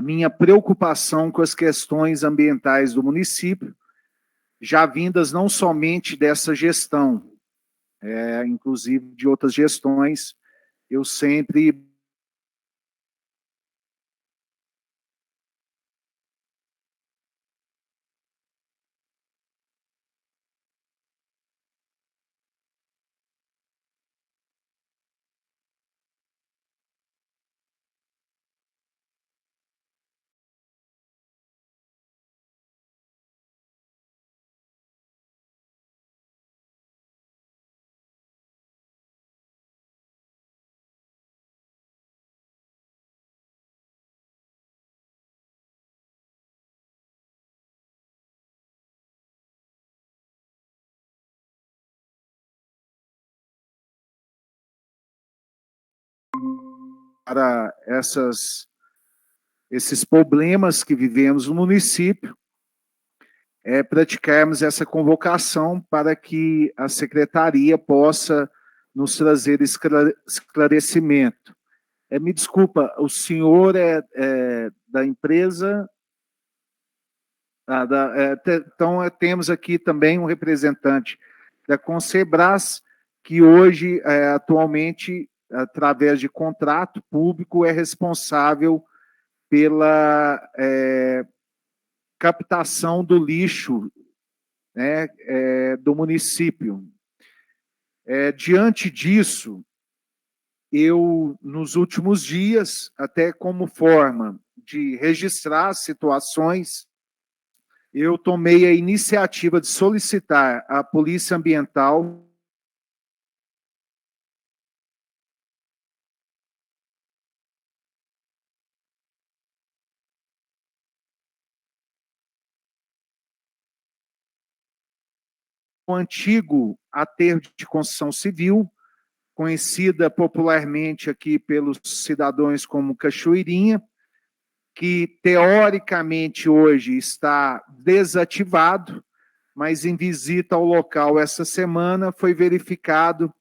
minha preocupação com as questões ambientais do município, já vindas não somente dessa gestão, inclusive de outras gestões, eu sempre para esses problemas que vivemos no município, praticarmos essa convocação para que a secretaria possa nos trazer esclarecimento. Me desculpa, o senhor é da empresa? Então, temos aqui também um representante da Consebras, que hoje, atualmente, através de contrato público, é responsável pela captação do lixo, né, do município. Diante disso, eu, nos últimos dias, até como forma de registrar situações, eu tomei a iniciativa de solicitar à Polícia Ambiental o antigo aterro de construção civil, conhecida popularmente aqui pelos cidadãos como Cachoeirinha, que teoricamente hoje está desativado, mas em visita ao local essa semana foi verificado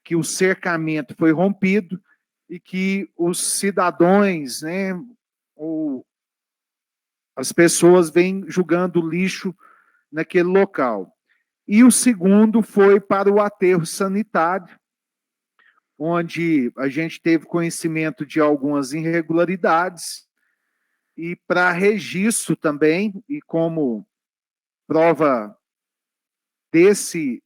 que o cercamento foi rompido e que os cidadãos, né, ou as pessoas vêm jogando lixo naquele local. E o segundo foi para o aterro sanitário, onde a gente teve conhecimento de algumas irregularidades, e para registro também, e como prova desse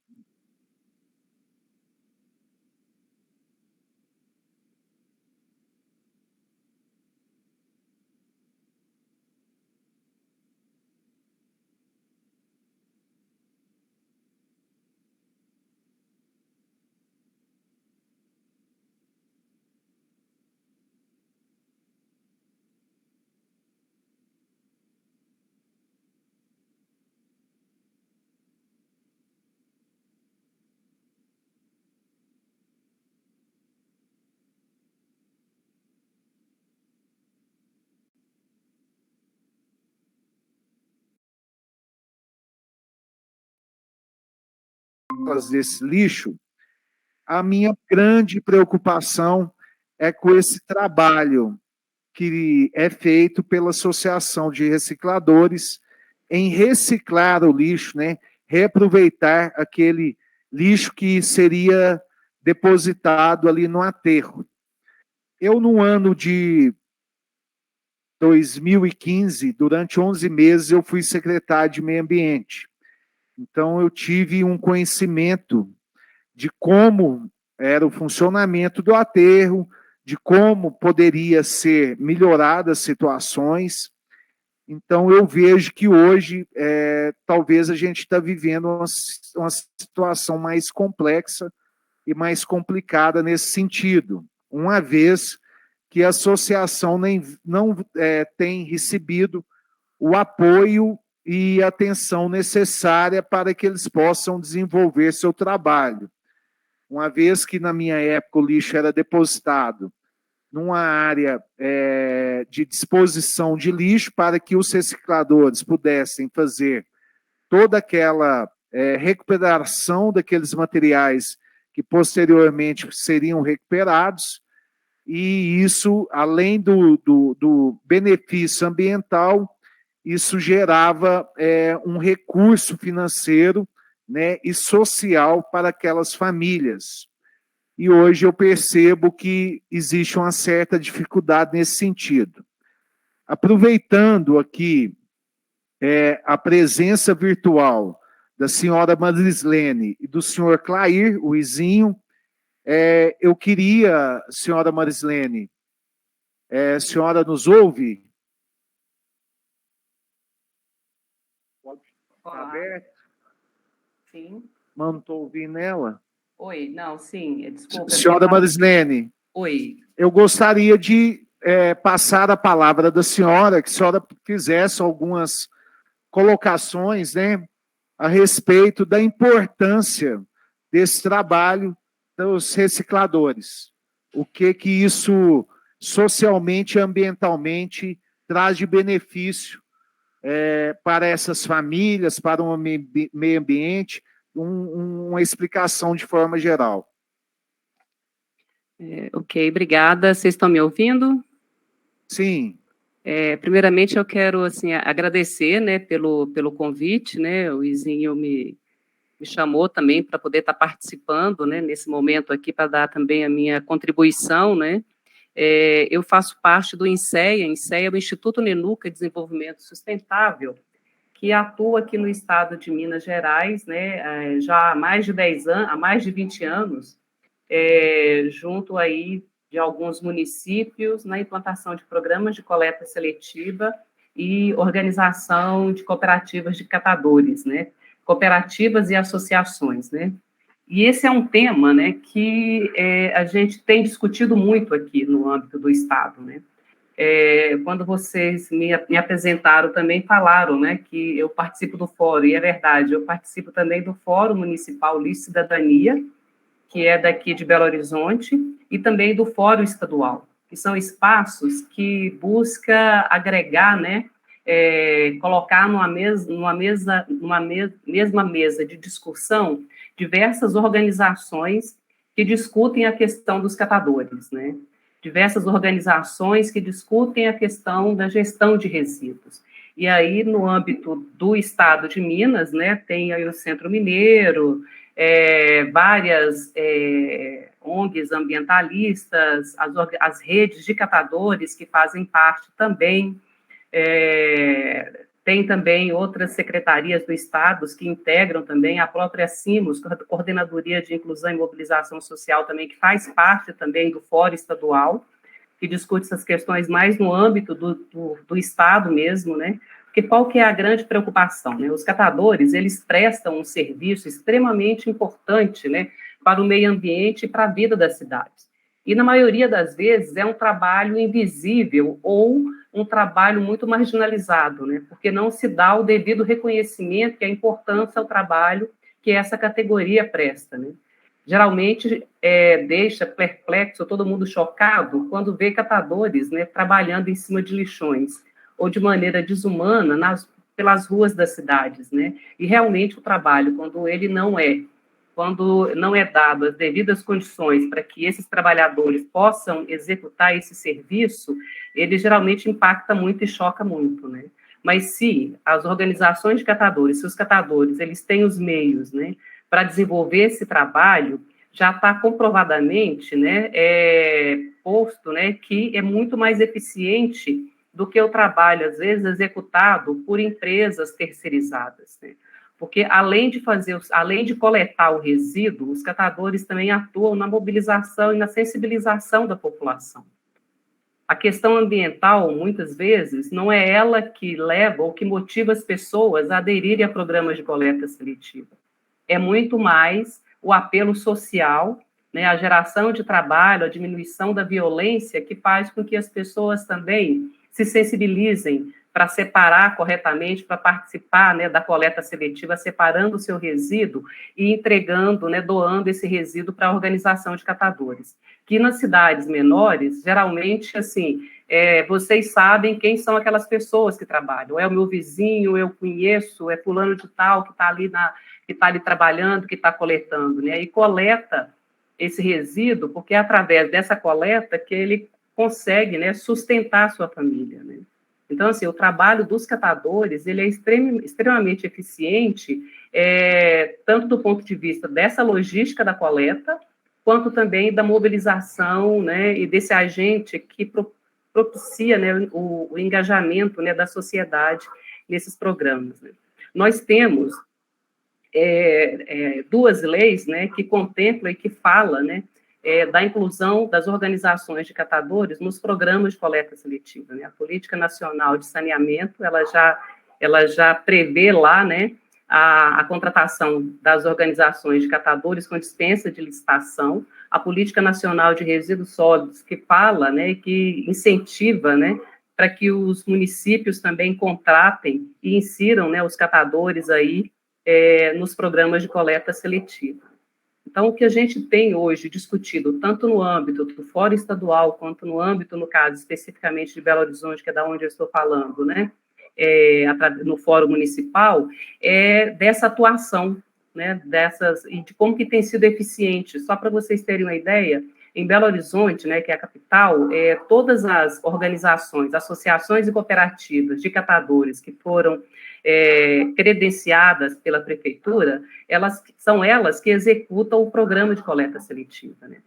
desse lixo, a minha grande preocupação é com esse trabalho que é feito pela Associação de Recicladores em reciclar o lixo, né? Reaproveitar aquele lixo que seria depositado ali no aterro. Eu, no ano de 2015, durante 11 meses, eu fui secretário de Meio Ambiente. Então, eu tive um conhecimento de como era o funcionamento do aterro, de como poderia ser melhoradas as situações. Então, eu vejo que hoje, talvez a gente está vivendo uma situação mais complexa e mais complicada nesse sentido, uma vez que a associação não tem recebido o apoio e atenção necessária para que eles possam desenvolver seu trabalho. Uma vez que, na minha época, o lixo era depositado numa área de disposição de lixo para que os recicladores pudessem fazer toda aquela recuperação daqueles materiais que posteriormente seriam recuperados, e isso, além do benefício ambiental, isso gerava um recurso financeiro, né, e social para aquelas famílias. E hoje eu percebo que existe uma certa dificuldade nesse sentido. Aproveitando aqui a presença virtual da senhora Marislene e do senhor Clair, o Izinho, eu queria, senhora Marislene, a senhora nos ouve? Está aberto? Sim. Não estou ouvindo ela. Oi, não, sim, desculpa. Senhora Marislene. Oi. Eu gostaria de passar a palavra da senhora, que a senhora fizesse algumas colocações, né, a respeito da importância desse trabalho dos recicladores. O que isso socialmente e ambientalmente traz de benefício para essas famílias, para o meio ambiente, uma explicação de forma geral. Ok, obrigada. Vocês estão me ouvindo? Sim. Primeiramente, eu quero assim, agradecer, né, pelo convite, né, o Izinho me chamou também para poder estar participando, né, nesse momento aqui, para dar também a minha contribuição, né. Eu faço parte do INSEA. INSEA é o Instituto Nenuca de Desenvolvimento Sustentável, que atua aqui no estado de Minas Gerais, né, já há mais de 10 anos, há mais de 20 anos, junto aí de alguns municípios, na implantação de programas de coleta seletiva e organização de cooperativas de catadores, né, cooperativas e associações, né. E esse é um tema, né, que a gente tem discutido muito aqui no âmbito do estado, né. Quando vocês me apresentaram também, falaram, né, que eu participo do fórum, e é verdade, eu participo também do Fórum Municipal Lixo e Cidadania, que é daqui de Belo Horizonte, e também do Fórum Estadual, que são espaços que busca agregar, né, colocar numa mesma mesa de discussão diversas organizações que discutem a questão dos catadores, né? Diversas organizações que discutem a questão da gestão de resíduos. E aí, no âmbito do estado de Minas, né, tem aí o Centro Mineiro, várias ONGs ambientalistas, as redes de catadores que fazem parte também, tem também outras secretarias do Estado que integram também, a própria CIMOS, Coordenadoria de Inclusão e Mobilização Social também, que faz parte também do Fórum Estadual, que discute essas questões mais no âmbito do Estado mesmo, né? Porque qual que é a grande preocupação, né? Os catadores, eles prestam um serviço extremamente importante, né, para o meio ambiente e para a vida das cidades. E, na maioria das vezes, é um trabalho invisível ou um trabalho muito marginalizado, né? Porque não se dá o devido reconhecimento e a importância ao trabalho que essa categoria presta, né? Geralmente deixa perplexo, todo mundo chocado, quando vê catadores, né, trabalhando em cima de lixões, ou de maneira desumana pelas ruas das cidades, né? E realmente o trabalho, quando não é dado as devidas condições para que esses trabalhadores possam executar esse serviço, ele geralmente impacta muito e choca muito, né? Mas se as organizações de catadores, se os catadores, eles têm os meios, né, para desenvolver esse trabalho, já está comprovadamente, né, posto, né, que é muito mais eficiente do que o trabalho, às vezes, executado por empresas terceirizadas, né? Porque além de coletar o resíduo, os catadores também atuam na mobilização e na sensibilização da população. A questão ambiental, muitas vezes, não é ela que leva ou que motiva as pessoas a aderirem a programas de coleta seletiva. É muito mais o apelo social, né, a geração de trabalho, a diminuição da violência, que faz com que as pessoas também se sensibilizem para separar corretamente, para participar, né, da coleta seletiva, separando o seu resíduo e entregando, né, doando esse resíduo para a organização de catadores. Que nas cidades menores, geralmente, assim, vocês sabem quem são aquelas pessoas que trabalham. É o meu vizinho, eu conheço, é fulano de tal que está ali trabalhando, que está coletando, né? E coleta esse resíduo, porque é através dessa coleta que ele consegue, né, sustentar a sua família, né? Então, assim, o trabalho dos catadores, ele é extremamente eficiente, tanto do ponto de vista dessa logística da coleta, quanto também da mobilização, né, e desse agente que propicia, né, o engajamento, né, da sociedade nesses programas, né? Nós temos duas leis, né, que contemplam e que falam, né, da inclusão das organizações de catadores nos programas de coleta seletiva, né? A Política Nacional de Saneamento, ela já prevê lá, né, a contratação das organizações de catadores com dispensa de licitação, a Política Nacional de Resíduos Sólidos, que fala, né, que incentiva, né, para que os municípios também contratem e insiram, né, os catadores aí nos programas de coleta seletiva. Então, o que a gente tem hoje discutido, tanto no âmbito do Fórum Estadual, quanto no âmbito, no caso, especificamente de Belo Horizonte, que é da onde eu estou falando, né, no Fórum Municipal, dessa atuação, né, e de como que tem sido eficiente. Só para vocês terem uma ideia, em Belo Horizonte, né, que é a capital, todas as organizações, associações e cooperativas de catadores que foram credenciadas pela prefeitura, são elas que executam o programa de coleta seletiva, né?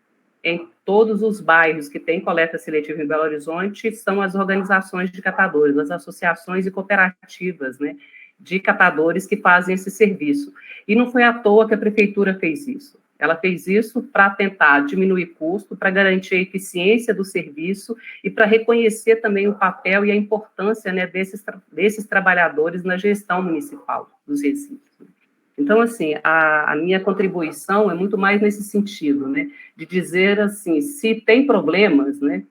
Em todos os bairros que tem coleta seletiva em Belo Horizonte, são as organizações de catadores, as associações e cooperativas, né, de catadores que fazem esse serviço. E não foi à toa que a prefeitura fez isso. Ela fez isso para tentar diminuir custo, para garantir a eficiência do serviço e para reconhecer também o papel e a importância, né, desses trabalhadores na gestão municipal dos resíduos. Então, assim, a minha contribuição é muito mais nesse sentido, né, de dizer, assim, se tem problemas, né,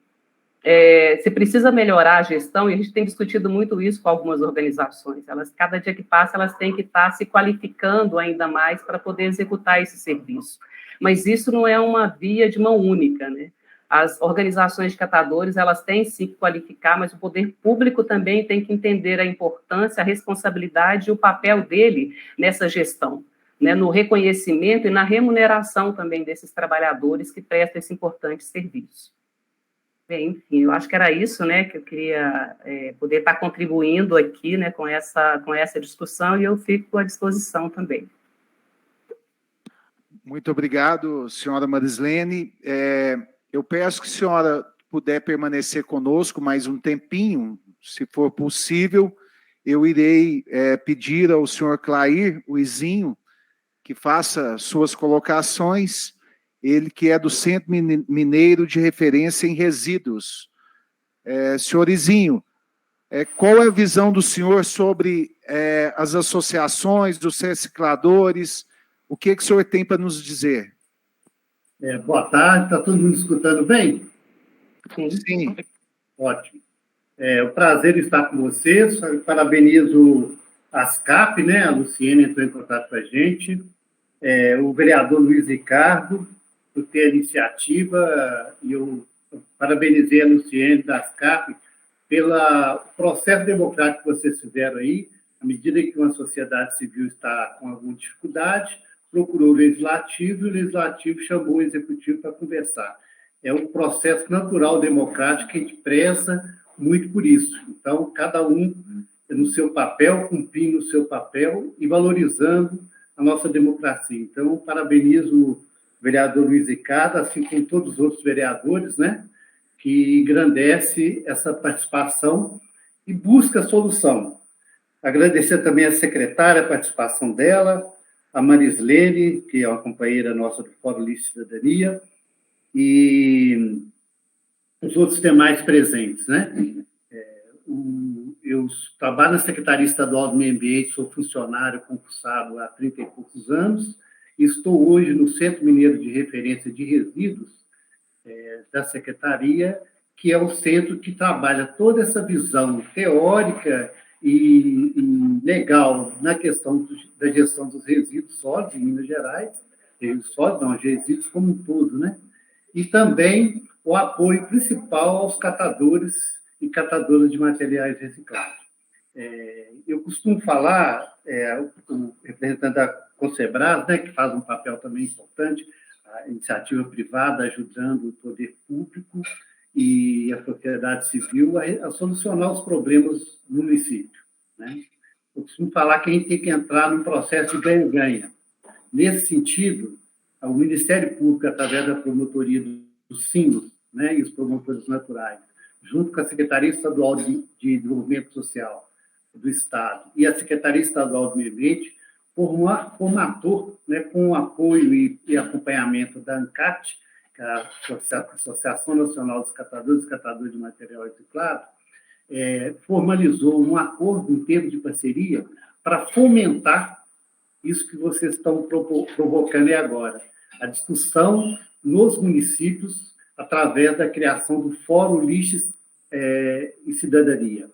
se precisa melhorar a gestão, e a gente tem discutido muito isso com algumas organizações, cada dia que passa, elas têm que estar se qualificando ainda mais para poder executar esse serviço. Mas isso não é uma via de mão única, né? As organizações de catadores, elas têm sim que qualificar, mas o poder público também tem que entender a importância, a responsabilidade e o papel dele nessa gestão, né? No reconhecimento e na remuneração também desses trabalhadores que prestam esse importante serviço. Bem, enfim, eu acho que era isso, né, que eu queria poder estar contribuindo aqui, né, com essa discussão, e eu fico à disposição também. Muito obrigado, senhora Marislene. Eu peço que a senhora puder permanecer conosco mais um tempinho, se for possível. Eu irei pedir ao senhor Clair, o Izinho, que faça suas colocações. Ele que é do Centro Mineiro de Referência em Resíduos. Senhor Izinho, qual é a visão do senhor sobre as associações dos recicladores? O que o senhor tem para nos dizer? Boa tarde, está todo mundo escutando bem? Sim. Ótimo. É um prazer estar com vocês. Parabenizo a ASCAP, né? A Luciene entrou em contato com a gente. O vereador Luiz Ricardo, por ter a iniciativa, e eu parabenizei a Luciene da ASCAP pelo processo democrático que vocês fizeram aí, à medida que uma sociedade civil está com alguma dificuldade, procurou o legislativo, e o legislativo chamou o executivo para conversar. É um processo natural democrático que a gente preza muito por isso. Então, cada um no seu papel, cumprindo o seu papel e valorizando a nossa democracia. Então, parabenizo o vereador Luiz Ricardo, assim como todos os outros vereadores, né, que engrandece essa participação e busca solução. Agradecer também à secretária a participação dela, a Marislene, que é uma companheira nossa do Fórum Livre Cidadania, e os outros demais presentes, né? Eu trabalho na Secretaria Estadual do Meio Ambiente, sou funcionário concursado há 30 e poucos anos, e estou hoje no Centro Mineiro de Referência de Resíduos da Secretaria, que é o centro que trabalha toda essa visão teórica e legal na questão da gestão dos resíduos sólidos em Minas Gerais, resíduos sólidos, não, resíduos como um todo, né? E também o apoio principal aos catadores e catadoras de materiais reciclados. Eu costumo falar, o representante da Concebras, né, que faz um papel também importante, a iniciativa privada ajudando o poder público e a sociedade civil a solucionar os problemas do município, né? Eu costumo falar que a gente tem que entrar num processo de ganha-ganha. Nesse sentido, o Ministério Público, através da promotoria dos SINOS, né, e os promotores naturais, junto com a Secretaria Estadual de Desenvolvimento Social do Estado e a Secretaria Estadual do Meio Ambiente, formator, né, com o apoio e acompanhamento da ANCAT, que é a Associação Nacional dos Catadores e Catadores de Material Reciclado, formalizou um acordo em termos de parceria para fomentar isso que vocês estão provocando agora, a discussão nos municípios através da criação do Fórum Lixo e Cidadania.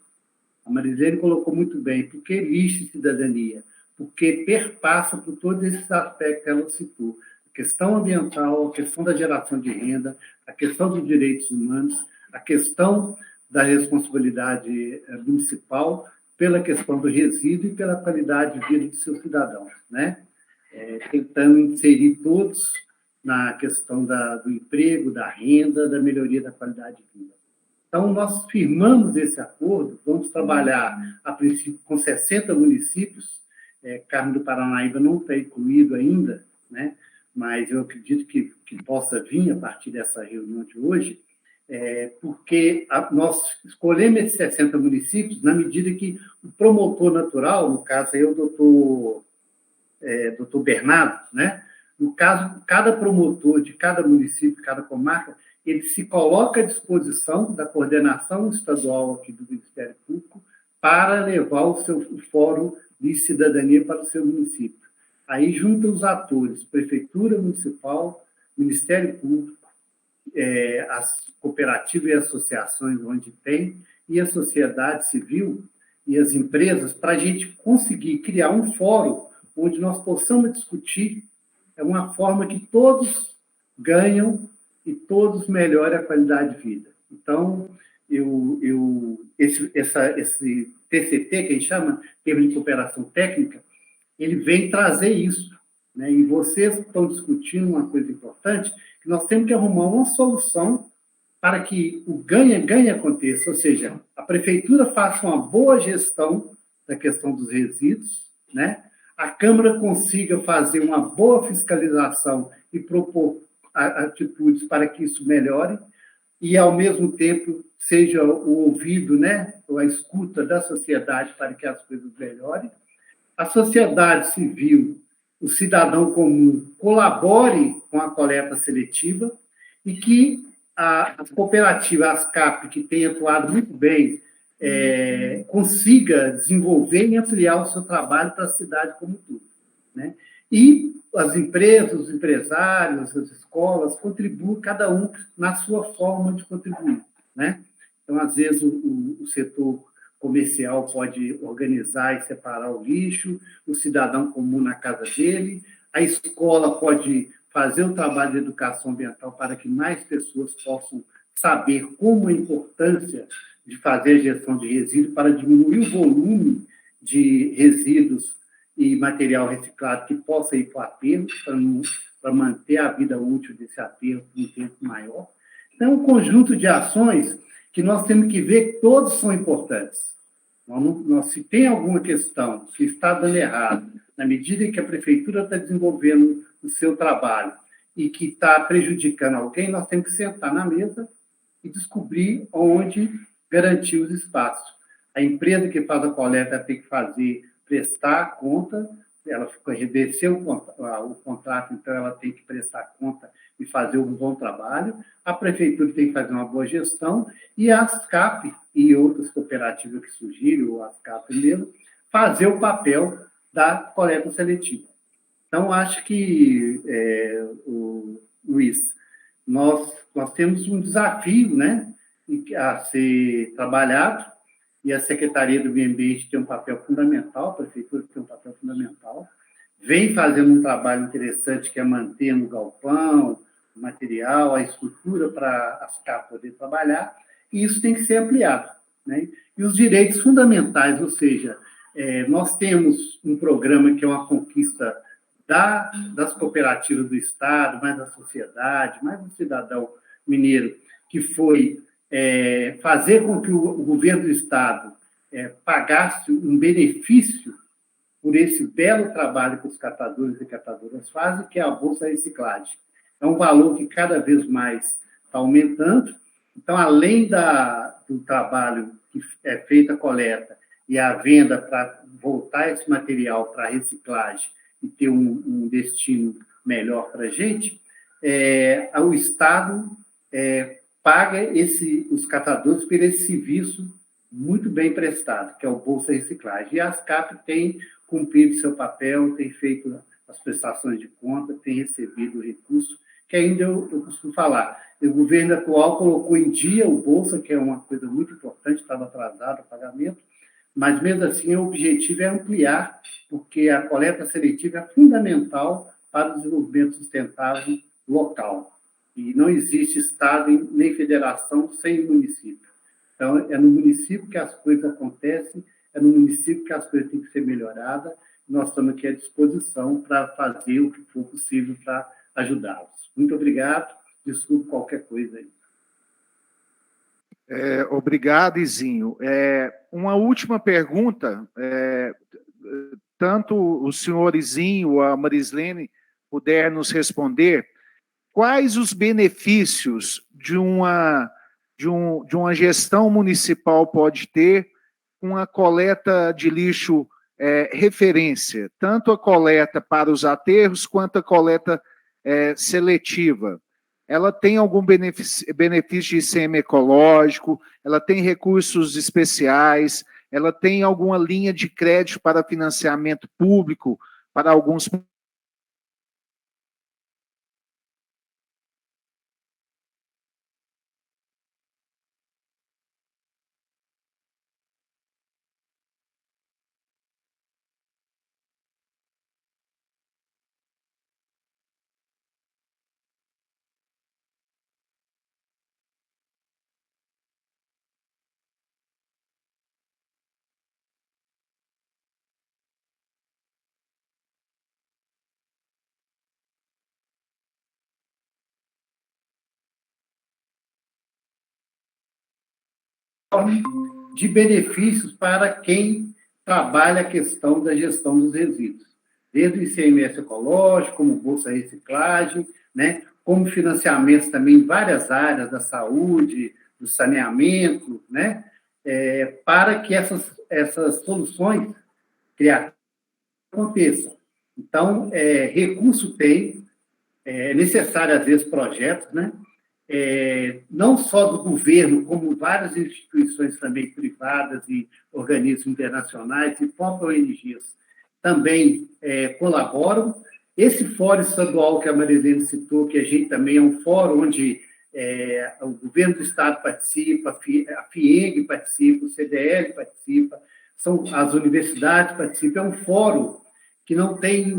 A Marilene colocou muito bem, por que lixo e cidadania? Porque perpassa por todos esses aspectos que ela citou. A questão ambiental, a questão da geração de renda, a questão dos direitos humanos, a questão da responsabilidade municipal, pela questão do resíduo e pela qualidade de vida dos seus cidadãos, né? Tentando inserir todos na questão do emprego, da renda, da melhoria da qualidade de vida. Então, nós firmamos esse acordo, vamos trabalhar, a princípio, com 60 municípios, Carmo do Paranaíba não está incluído ainda, né? Mas eu acredito que possa vir a partir dessa reunião de hoje, porque nós escolhemos esses 60 municípios na medida que o promotor natural, no caso aí o doutor Bernardo, né? No caso, cada promotor de cada município, cada comarca, ele se coloca à disposição da coordenação estadual aqui do Ministério Público para levar o Fórum de Cidadania para o seu município. Aí juntam os atores, Prefeitura Municipal, Ministério Público, as cooperativas e associações onde tem, e a sociedade civil e as empresas, para a gente conseguir criar um fórum onde nós possamos discutir uma forma que todos ganham e todos melhoram a qualidade de vida. Então, esse TCT, que a gente chama, Termo de Cooperação Técnica, ele vem trazer isso, né? E vocês estão discutindo uma coisa importante, que nós temos que arrumar uma solução para que o ganha-ganha aconteça, ou seja, a prefeitura faça uma boa gestão da questão dos resíduos, né? A Câmara consiga fazer uma boa fiscalização e propor atitudes para que isso melhore, e, ao mesmo tempo, seja o ouvido, né, ou a escuta da sociedade para que as coisas melhorem. A sociedade civil, o cidadão comum, colabore com a coleta seletiva e que as cooperativas, as CAP, que têm atuado muito bem, consiga desenvolver e ampliar o seu trabalho para a cidade como um todo, né? E as empresas, os empresários, as escolas contribuem, cada um na sua forma de contribuir, né? Então, às vezes, o setor comercial pode organizar e separar o lixo, o cidadão comum na casa dele, a escola pode fazer o trabalho de educação ambiental para que mais pessoas possam saber como a importância de fazer gestão de resíduos para diminuir o volume de resíduos e material reciclado que possa ir para o aterro, para manter a vida útil desse aterro por um tempo maior. Então, um conjunto de ações que nós temos que ver que todos são importantes. Se tem alguma questão que está dando errado, na medida em que a prefeitura está desenvolvendo o seu trabalho e que está prejudicando alguém, nós temos que sentar na mesa e descobrir onde garantir os espaços. A empresa que faz a coleta tem que prestar conta, ela reverseu o contrato, então ela tem que prestar conta e fazer um bom trabalho. A prefeitura tem que fazer uma boa gestão e as CAP e outras cooperativas que surgiram, ou as CAP mesmo, fazer o papel da coleta seletiva. Então, acho que, Luiz, nós temos um desafio, né, a ser trabalhado, e a Secretaria do Meio Ambiente tem um papel fundamental, a Prefeitura tem um papel fundamental, vem fazendo um trabalho interessante, que é mantendo o galpão, o material, a estrutura para as CAP poder trabalhar, e isso tem que ser ampliado, né? E os direitos fundamentais, ou seja, nós temos um programa que é uma conquista das cooperativas do Estado, mais da sociedade, mais do cidadão mineiro, que foi fazer com que o governo do Estado pagasse um benefício por esse belo trabalho que os catadores e catadoras fazem, que é a Bolsa Reciclagem. É um valor que cada vez mais está aumentando. Então, além do trabalho que é feita a coleta e a venda para voltar esse material para a reciclagem e ter um destino melhor para a gente, o Estado paga os catadores por esse serviço muito bem prestado, que é o Bolsa Reciclagem. E a ASCAP tem cumprido seu papel, tem feito as prestações de conta, tem recebido o recurso, que ainda eu costumo falar. O governo atual colocou em dia o Bolsa, que é uma coisa muito importante, estava atrasado o pagamento, mas, mesmo assim, o objetivo é ampliar, porque a coleta seletiva é fundamental para o desenvolvimento sustentável local. E não existe Estado nem federação sem município. Então, é no município que as coisas acontecem, é no município que as coisas têm que ser melhoradas. Nós estamos aqui à disposição para fazer o que for possível para ajudá-los. Muito obrigado. Desculpe qualquer coisa aí. Obrigado, Izinho. Uma última pergunta. Tanto o senhor Izinho ou a Marislene puder nos responder. Quais os benefícios de uma gestão municipal pode ter com a coleta de lixo referência, tanto a coleta para os aterros quanto a coleta seletiva? Ela tem algum benefício de ICM ecológico, ela tem recursos especiais, ela tem alguma linha de crédito para financiamento público para alguns... De benefícios para quem trabalha a questão da gestão dos resíduos, desde o ICMS ecológico, como Bolsa Reciclagem, né, como financiamentos também em várias áreas da saúde, do saneamento, né, para que essas soluções criativas aconteçam. Então, recurso tem, é necessário, às vezes, projetos, né? Não só do governo, como várias instituições também privadas e organismos internacionais e próprias ONGs também colaboram. Esse fórum estadual que a Marislene citou, que a gente também é um fórum onde o governo do Estado participa, a FIENG participa, o CDL participa, as universidades participam, é um fórum que não tem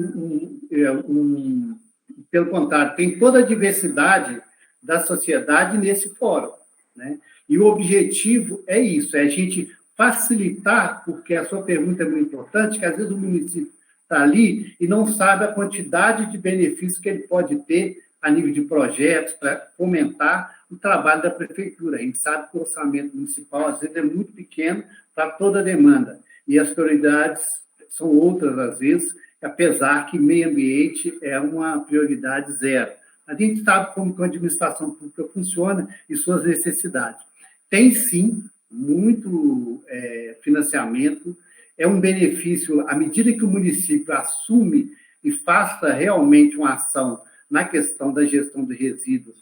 pelo contrário, tem toda a diversidade da sociedade nesse fórum, né? E o objetivo é isso, é a gente facilitar, porque a sua pergunta é muito importante, que às vezes o município está ali e não sabe a quantidade de benefícios que ele pode ter a nível de projetos para fomentar o trabalho da prefeitura. A gente sabe que o orçamento municipal, às vezes, é muito pequeno para toda a demanda, e as prioridades são outras, às vezes, apesar que meio ambiente é uma prioridade zero. A gente sabe como a administração pública funciona e suas necessidades. Tem, sim, muito financiamento, é um benefício, à medida que o município assume e faça realmente uma ação na questão da gestão de resíduos,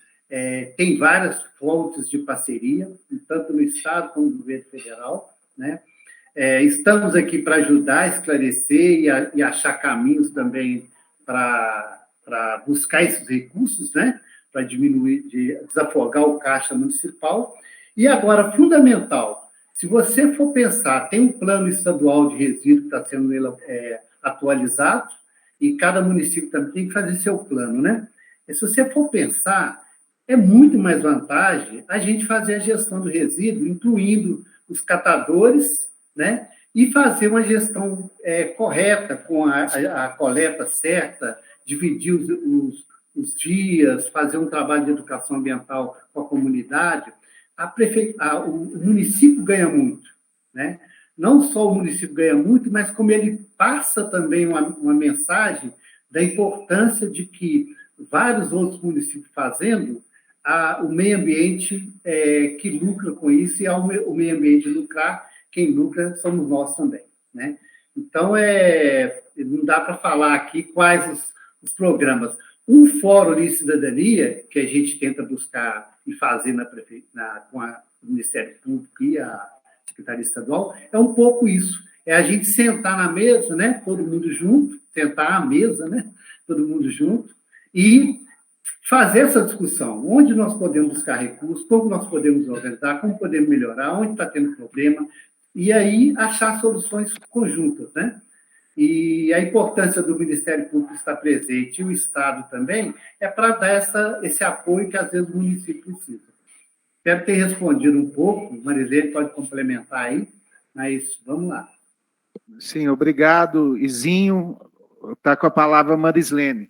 tem várias fontes de parceria, tanto no Estado como no governo federal, né? Estamos aqui para ajudar a esclarecer e achar caminhos também para buscar esses recursos, né? Para diminuir, desafogar o caixa municipal. E agora, fundamental, se você for pensar, tem um plano estadual de resíduos que está sendo atualizado, e cada município também tem que fazer seu plano, né? E se você for pensar, é muito mais vantagem a gente fazer a gestão do resíduo, incluindo os catadores, né? e fazer uma gestão correta, com a coleta certa, dividir os dias, fazer um trabalho de educação ambiental com a comunidade. O município ganha muito, né? Não só o município ganha muito, mas como ele passa também uma mensagem da importância de que vários outros municípios fazendo, o meio ambiente que lucra com isso, e ao o meio ambiente lucrar, quem lucra somos nós também, né? Então, não dá para falar aqui quais os programas. Um fórum de cidadania, que a gente tenta buscar e fazer com o Ministério Público e a Secretaria Estadual, é um pouco isso. É a gente sentar na mesa, né? Todo mundo junto, sentar à mesa, né? Todo mundo junto, e fazer essa discussão. Onde nós podemos buscar recursos, como nós podemos organizar, como podemos melhorar, onde está tendo problema, e aí achar soluções conjuntas, né? E a importância do Ministério Público estar presente e o Estado também é para dar esse apoio que, às vezes, o município precisa. Espero ter respondido um pouco. Marisete pode complementar aí, mas vamos lá. Sim, obrigado, Izinho. Está com a palavra Marislene.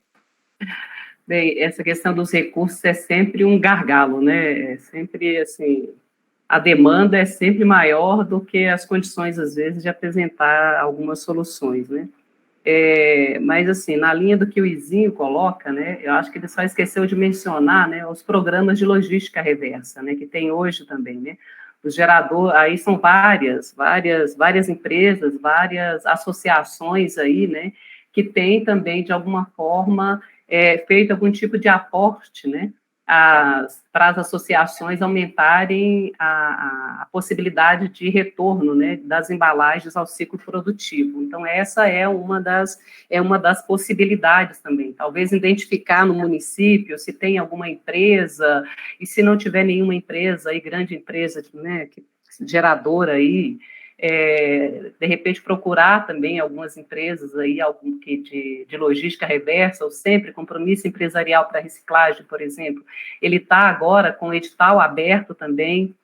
Bem, essa questão dos recursos é sempre um gargalo, né? É sempre, assim, a demanda é sempre maior do que as condições, às vezes, de apresentar algumas soluções, né? Mas, assim, na linha do que o Izinho coloca, né, eu acho que ele só esqueceu de mencionar, né, os programas de logística reversa, né, que tem hoje também, né? O gerador, aí são várias empresas, várias associações aí, né, que têm também, de alguma forma, feito algum tipo de aporte, né, para as associações aumentarem a possibilidade de retorno, né, das embalagens ao ciclo produtivo. Então, essa é uma das possibilidades também. Talvez identificar no município se tem alguma empresa, e se não tiver nenhuma empresa, aí, grande empresa, né, geradora aí, de repente procurar também algumas empresas aí, algum que de logística reversa, ou sempre compromisso empresarial para reciclagem, por exemplo, ele está agora com o edital aberto também,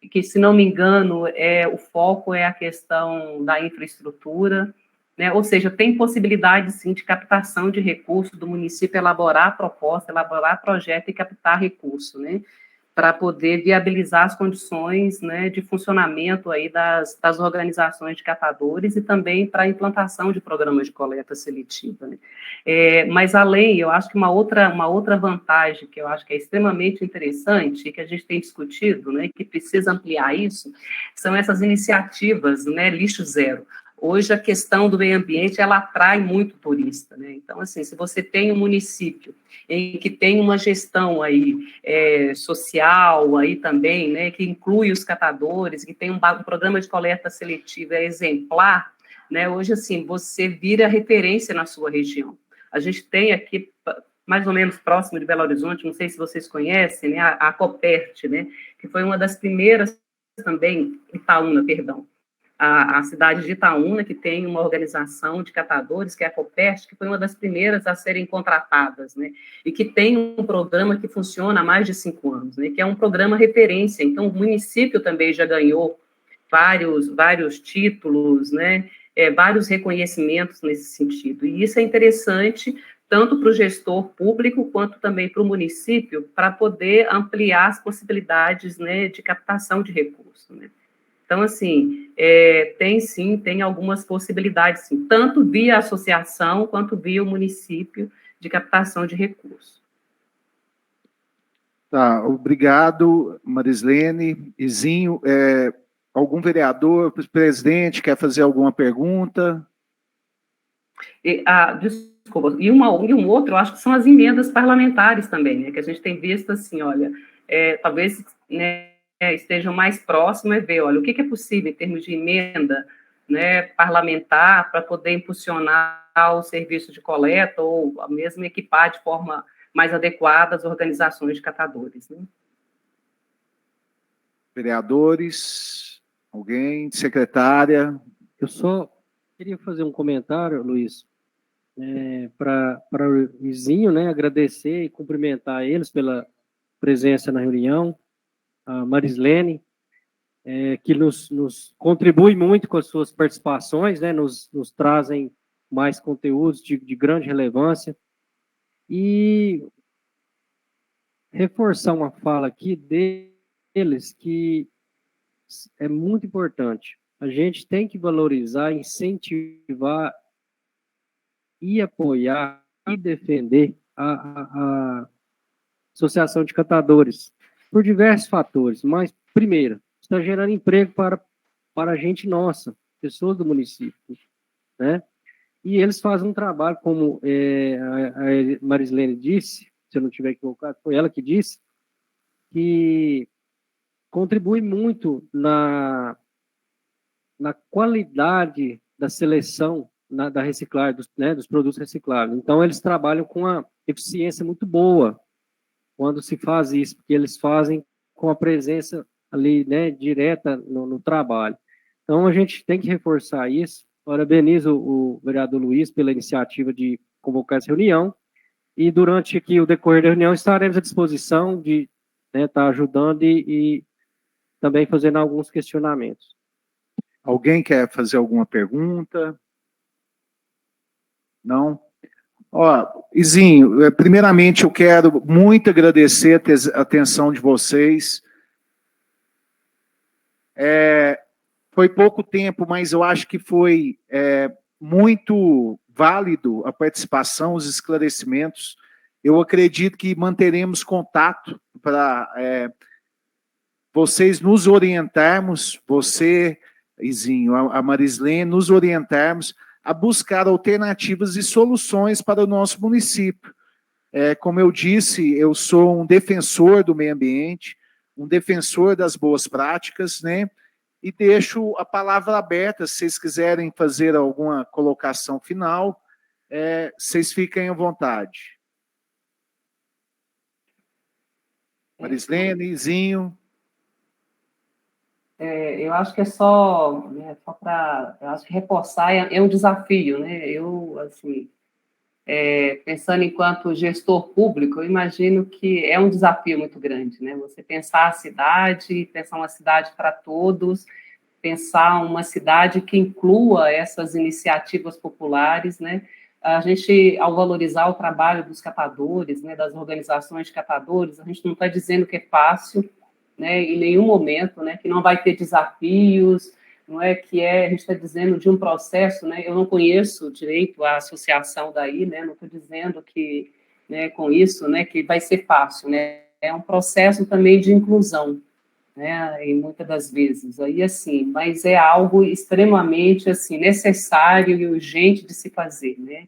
que, se não me engano, o foco é a questão da infraestrutura, né? Ou seja, tem possibilidade, sim, de captação de recursos do município, elaborar proposta, elaborar projeto e captar recurso, né? Para poder viabilizar as condições, né, de funcionamento aí das organizações de catadores e também para a implantação de programas de coleta seletiva, né? Mas, além, eu acho que uma outra vantagem que eu acho que é extremamente interessante e que a gente tem discutido, né, que precisa ampliar isso, são essas iniciativas, né, lixo zero. Hoje, a questão do meio ambiente, ela atrai muito turista, né? Então, assim, se você tem um município em que tem uma gestão aí social aí também, né, que inclui os catadores, que tem um programa de coleta seletiva exemplar, né, hoje, assim, você vira referência na sua região. A gente tem aqui, mais ou menos próximo de Belo Horizonte, não sei se vocês conhecem, né, a Copert, né, que foi uma das primeiras também, Itaúna, perdão, a cidade de Itaúna, que tem uma organização de catadores, que é a Copert, que foi uma das primeiras a serem contratadas, né, e que tem um programa que funciona há mais de 5 anos, né, que é um programa referência. Então, o município também já ganhou vários títulos, né, vários reconhecimentos nesse sentido, e isso é interessante tanto para o gestor público quanto também para o município, para poder ampliar as possibilidades, né, de captação de recursos, né. Então, assim, tem algumas possibilidades, sim, tanto via associação quanto via o município de captação de recursos. Tá, obrigado, Marislene. Izinho, algum vereador, presidente, quer fazer alguma pergunta? Desculpa, e um outro, eu acho que são as emendas parlamentares também, né, que a gente tem visto, assim, olha, talvez, né, estejam mais próximos, ver, olha, o que é possível em termos de emenda, né, parlamentar para poder impulsionar o serviço de coleta ou mesmo equipar de forma mais adequada as organizações de catadores, né? Vereadores, alguém, secretária? Eu só queria fazer um comentário, Luiz, para o Izinho, né, agradecer e cumprimentar eles pela presença na reunião, a Marislene, que nos contribui muito com as suas participações, né, nos trazem mais conteúdos de grande relevância. E reforçar uma fala aqui deles que é muito importante. A gente tem que valorizar, incentivar e apoiar e defender a Associação de Catadores, por diversos fatores. Mas, primeiro, está gerando emprego para a gente nossa, pessoas do município, né? E eles fazem um trabalho, como a Marislene disse, se eu não estiver equivocado, foi ela que disse, que contribui muito na qualidade da seleção da reciclagem, dos produtos recicláveis. Então, eles trabalham com uma eficiência muito boa quando se faz isso, porque eles fazem com a presença ali, né, direta no trabalho. Então, a gente tem que reforçar isso. Parabenizo o vereador Luiz pela iniciativa de convocar essa reunião, e durante aqui o decorrer da reunião estaremos à disposição de estar ajudando e também fazendo alguns questionamentos. Alguém quer fazer alguma pergunta? Não? Ó, Izinho, primeiramente eu quero muito agradecer a atenção de vocês. Foi pouco tempo, mas eu acho que foi muito válido a participação, os esclarecimentos. Eu acredito que manteremos contato para vocês nos orientarmos, você, Izinho, a Marislene, nos orientarmos a buscar alternativas e soluções para o nosso município. Como eu disse, eu sou um defensor do meio ambiente, um defensor das boas práticas, né? E deixo a palavra aberta, se vocês quiserem fazer alguma colocação final, vocês fiquem à vontade. Marislene, Izinho. Eu acho que só para, eu acho que reforçar é um desafio, né? Eu, assim, pensando enquanto gestor público, eu imagino que é um desafio muito grande, né? Você pensar a cidade, pensar uma cidade para todos, pensar uma cidade que inclua essas iniciativas populares, né? A gente, ao valorizar o trabalho dos catadores, né, das organizações de catadores, a gente não está dizendo que é fácil, né, em nenhum momento, né, que não vai ter desafios, não é que a gente está dizendo de um processo, né, eu não conheço direito a associação daí, né, não estou dizendo que, né, com isso, né, que vai ser fácil, né, é um processo também de inclusão, né, e muitas das vezes, aí assim, mas é algo extremamente, assim, necessário e urgente de se fazer, né,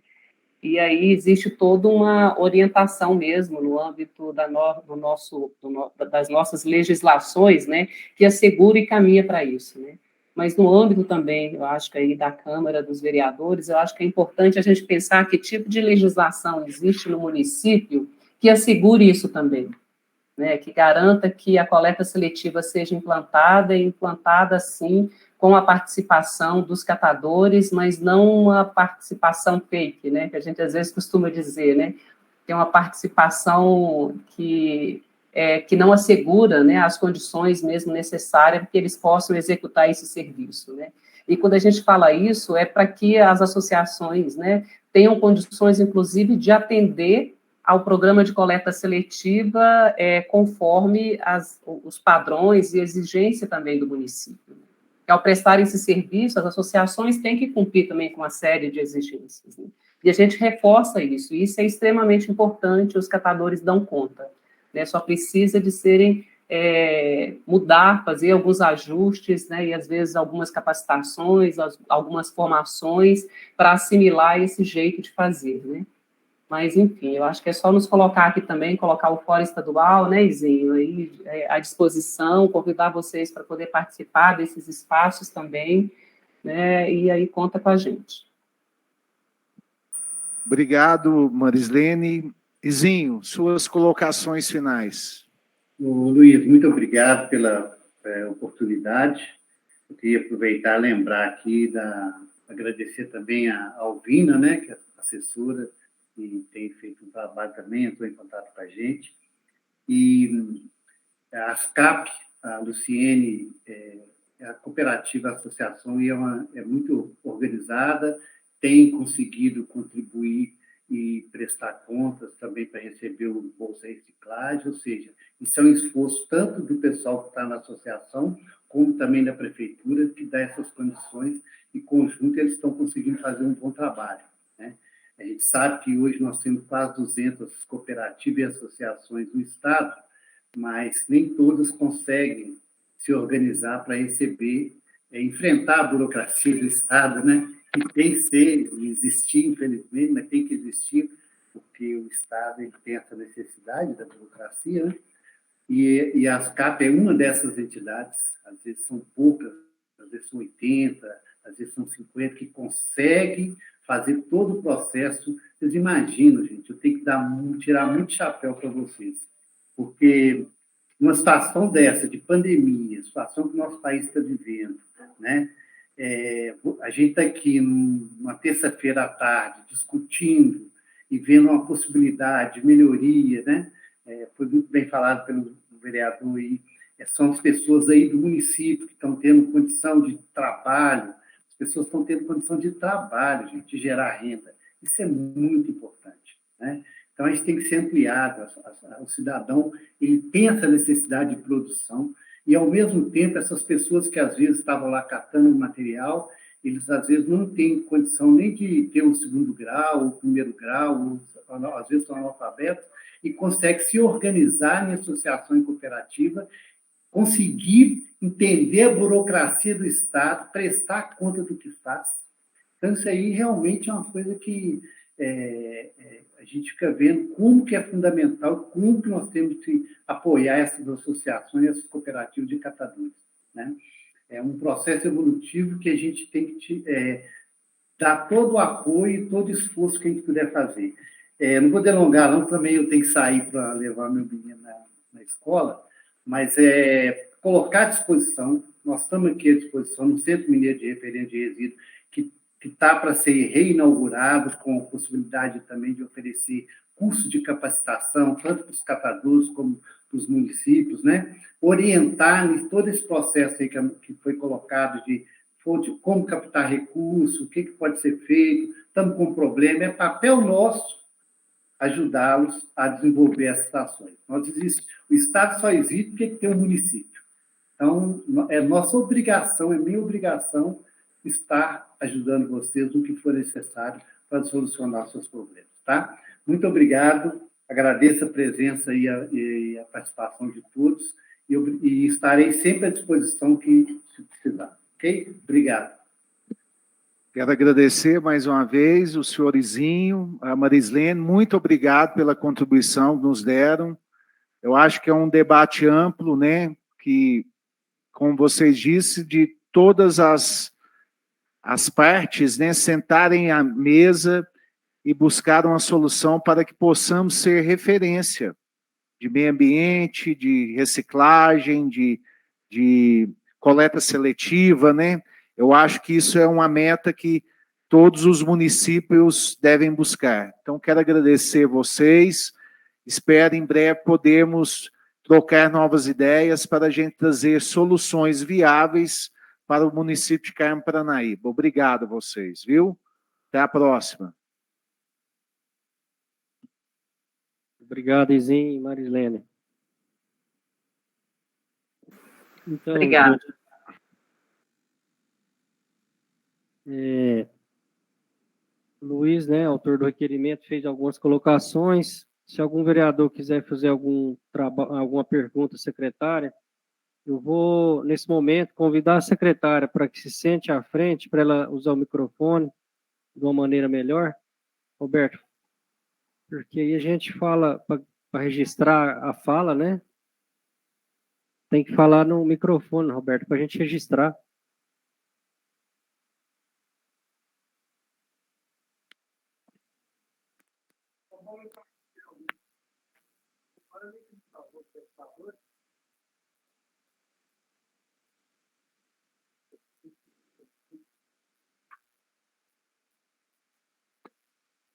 e aí existe toda uma orientação mesmo no âmbito das nossas legislações, né, que assegura e caminha para isso, né. Mas no âmbito também, eu acho que aí da Câmara dos Vereadores, eu acho que é importante a gente pensar que tipo de legislação existe no município que assegure isso também, né, que garanta que a coleta seletiva seja implantada, e implantada, sim, com a participação dos catadores, mas não uma participação fake, né, que a gente às vezes costuma dizer, né, que é uma participação que não assegura, né, as condições mesmo necessárias para que eles possam executar esse serviço, né. E quando a gente fala isso, é para que as associações, né, tenham condições, inclusive, de atender ao programa de coleta seletiva conforme os padrões e exigência também do município. E ao prestar esse serviço, as associações têm que cumprir também com uma série de exigências, né? E a gente reforça isso, e isso é extremamente importante, os catadores dão conta, né? Só precisa de serem, mudar, fazer alguns ajustes, né? E às vezes algumas capacitações, algumas formações para assimilar esse jeito de fazer, né? Mas, enfim, eu acho que é só nos colocar aqui também, colocar o Fórum Estadual, né, Izinho, aí, à disposição, convidar vocês para poder participar desses espaços também, né, e aí conta com a gente. Obrigado, Marislene. Izinho, suas colocações finais. Luiz, muito obrigado pela oportunidade. Eu queria aproveitar e lembrar aqui, agradecer também a Alvina, né, que é assessora, que tem feito um trabalho também, entrou em contato com a gente. E a ASCAP, a Luciene a cooperativa, a associação é muito organizada, tem conseguido contribuir e prestar contas também para receber o Bolsa Reciclagem, ou seja, isso é um esforço tanto do pessoal que está na associação, como também da prefeitura, que dá essas condições, e, em conjunto, eles estão conseguindo fazer um bom trabalho, né? A gente sabe que hoje nós temos quase 200 cooperativas e associações no Estado, mas nem todas conseguem se organizar para receber, enfrentar a burocracia do Estado, né? Que tem que existir, infelizmente, mas tem que existir, porque o Estado ele tem essa necessidade da burocracia, né? E a ASCAP é uma dessas entidades, às vezes são poucas, às vezes são 80, às vezes são 50, que conseguem fazer todo o processo. Vocês imaginam, gente, eu tenho que tirar muito chapéu para vocês, porque numa situação dessa, de pandemia, situação que o nosso país está vivendo, né? A gente está aqui numa terça-feira à tarde discutindo e vendo uma possibilidade de melhoria, né? Foi muito bem falado pelo vereador aí, são as pessoas aí do município que estão tendo condição de trabalho, as pessoas estão tendo condição de trabalho, gente, de gerar renda. Isso é muito importante, né? Então, a gente tem que ser ampliado. O cidadão ele tem essa necessidade de produção e, ao mesmo tempo, essas pessoas que, às vezes, estavam lá catando o material, eles, às vezes, não têm condição nem de ter o segundo grau, o primeiro grau, ou, às vezes, são analfabetos, e conseguem se organizar em associação e cooperativa, conseguir entender a burocracia do Estado, prestar conta do que faz. Então, isso aí realmente é uma coisa que a gente fica vendo como que é fundamental, como que nós temos que apoiar essas associações, essas cooperativas de catadores, né? É um processo evolutivo que a gente tem que dar todo o apoio, todo o esforço que a gente puder fazer. Não vou delongar, não, também eu tenho que sair para levar meu menino na escola, mas colocar à disposição, nós estamos aqui à disposição no Centro Mineiro de Referência de Resíduos, que está para ser reinaugurado, com a possibilidade também de oferecer curso de capacitação, tanto para os catadores como para os municípios, né? Orientar em todo esse processo aí que foi colocado de como captar recursos, o que pode ser feito, estamos com um problema, é papel nosso ajudá-los a desenvolver essas ações. O Estado só existe porque tem um município. Então, é nossa obrigação, é minha obrigação estar ajudando vocês no que for necessário para solucionar seus problemas, tá? Muito obrigado, agradeço a presença e a participação de todos e estarei sempre à disposição que se precisar, ok? Obrigado. Quero agradecer mais uma vez o senhor Izinho, a Marislene, muito obrigado pela contribuição que nos deram. Eu acho que é um debate amplo, né, que, como vocês disseram, de todas as partes, né, sentarem à mesa e buscar uma solução para que possamos ser referência de meio ambiente, de reciclagem, de coleta seletiva, né? Eu acho que isso é uma meta que todos os municípios devem buscar. Então, quero agradecer vocês, espero em breve podermos trocar novas ideias para a gente trazer soluções viáveis para o município de Carmo Paranaíba. Obrigado a vocês, viu? Até a próxima. Obrigado, Izinho e Marislene. Então, obrigada. Luiz, né, autor do requerimento, fez algumas colocações. Se algum vereador quiser fazer alguma pergunta à secretária, eu vou, nesse momento, convidar a secretária para que se sente à frente, para ela usar o microfone de uma maneira melhor. Roberto, porque aí a gente fala, para registrar a fala, né? Tem que falar no microfone, Roberto, para a gente registrar.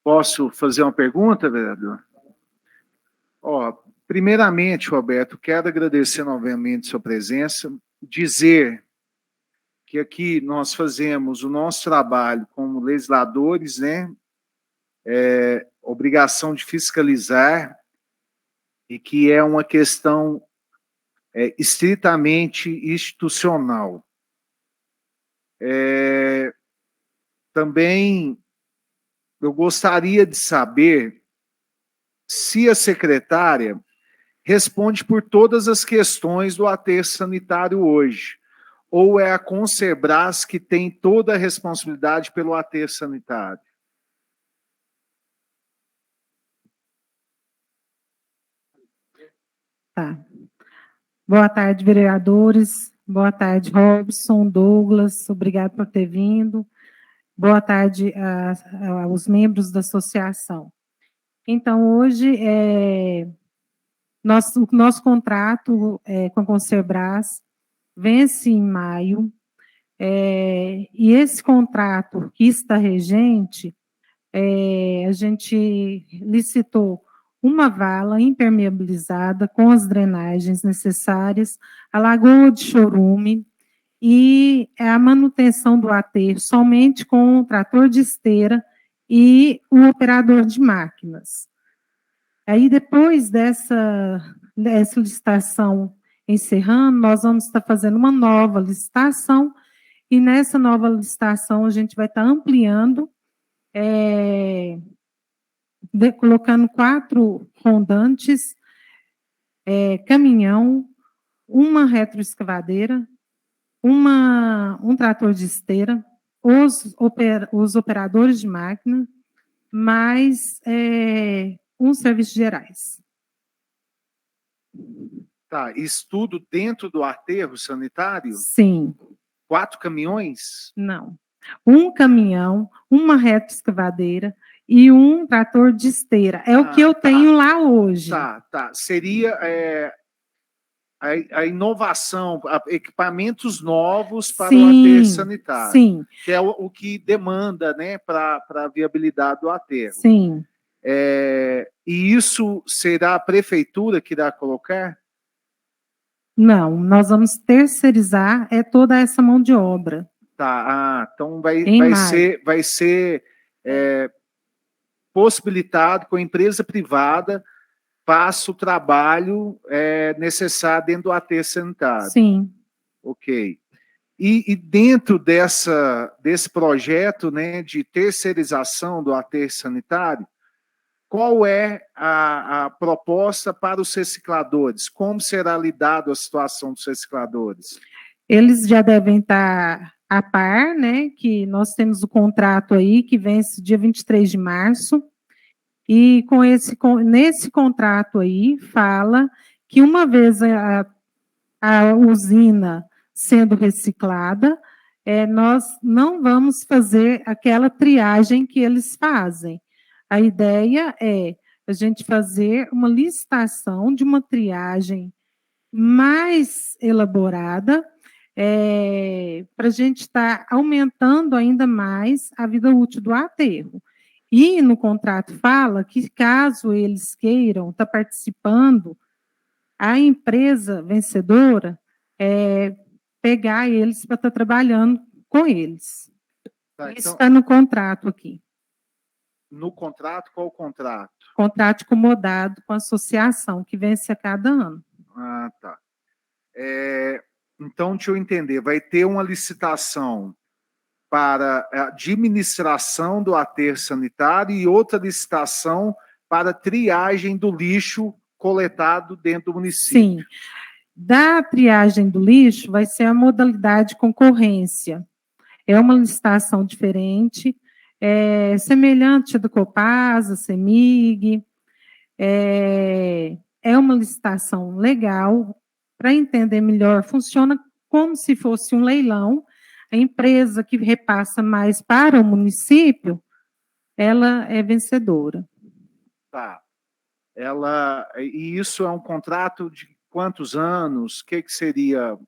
Posso fazer uma pergunta, vereador? Primeiramente, Roberto, quero agradecer novamente sua presença, dizer que aqui nós fazemos o nosso trabalho como legisladores, né? Obrigação de fiscalizar, e que é uma questão estritamente institucional. Também eu gostaria de saber se a secretária responde por todas as questões do aterro sanitário hoje, ou é a Concerbras que tem toda a responsabilidade pelo aterro sanitário? Tá. Boa tarde, vereadores. Boa tarde, Robson, Douglas. Obrigado por ter vindo. Boa tarde aos membros da associação. Então, hoje, o nosso contrato com a Concerbras vence em maio, e esse contrato que está regente, a gente licitou uma vala impermeabilizada com as drenagens necessárias, a lagoa de chorume e a manutenção do aterro somente com o trator de esteira e o operador de máquinas. Aí, depois dessa licitação encerrando, nós vamos estar fazendo uma nova licitação, e nessa nova licitação a gente vai estar ampliando, colocando 4 rondantes, caminhão, uma retroescavadeira, um trator de esteira, os operadores de máquina, mais uns serviços gerais. Tá, isso tudo dentro do aterro sanitário? Sim. 4 caminhões? Não. Um caminhão, uma retroescavadeira e um trator de esteira. É o que eu tenho lá hoje. Tá. Seria a inovação, equipamentos novos para o aterro sanitário. Sim. Que é o que demanda, né, para a viabilidade do aterro. Sim. E isso será a prefeitura que irá colocar? Não, nós vamos terceirizar toda essa mão de obra. Tá, então vai ser possibilitado com a empresa privada faça o trabalho necessário dentro do aterro sanitário. Sim. Ok. E dentro desse projeto, né, de terceirização do aterro sanitário, qual é a proposta para os recicladores? Como será lidado a situação dos recicladores? Eles já devem estar a par, né, que nós temos o contrato aí, que vence dia 23 de março, e nesse contrato aí, fala que uma vez a usina sendo reciclada, nós não vamos fazer aquela triagem que eles fazem. A ideia é a gente fazer uma licitação de uma triagem mais elaborada, para a gente estar aumentando ainda mais a vida útil do aterro. E no contrato fala que, caso eles queiram estar participando, a empresa vencedora pegar eles para estar trabalhando com eles. Tá, isso está no contrato aqui. No contrato, qual o contrato? Contrato acomodado com a associação, que vence a cada ano. Ah, tá. Então, deixa eu entender, vai ter uma licitação para a administração do aterro sanitário e outra licitação para triagem do lixo coletado dentro do município. Sim. Da triagem do lixo vai ser a modalidade concorrência. É uma licitação diferente, semelhante à do Copasa, CEMIG. É uma licitação legal, para entender melhor, funciona como se fosse um leilão. A empresa que repassa mais para o município, ela é vencedora. Tá. E isso é um contrato de quantos anos? O que seria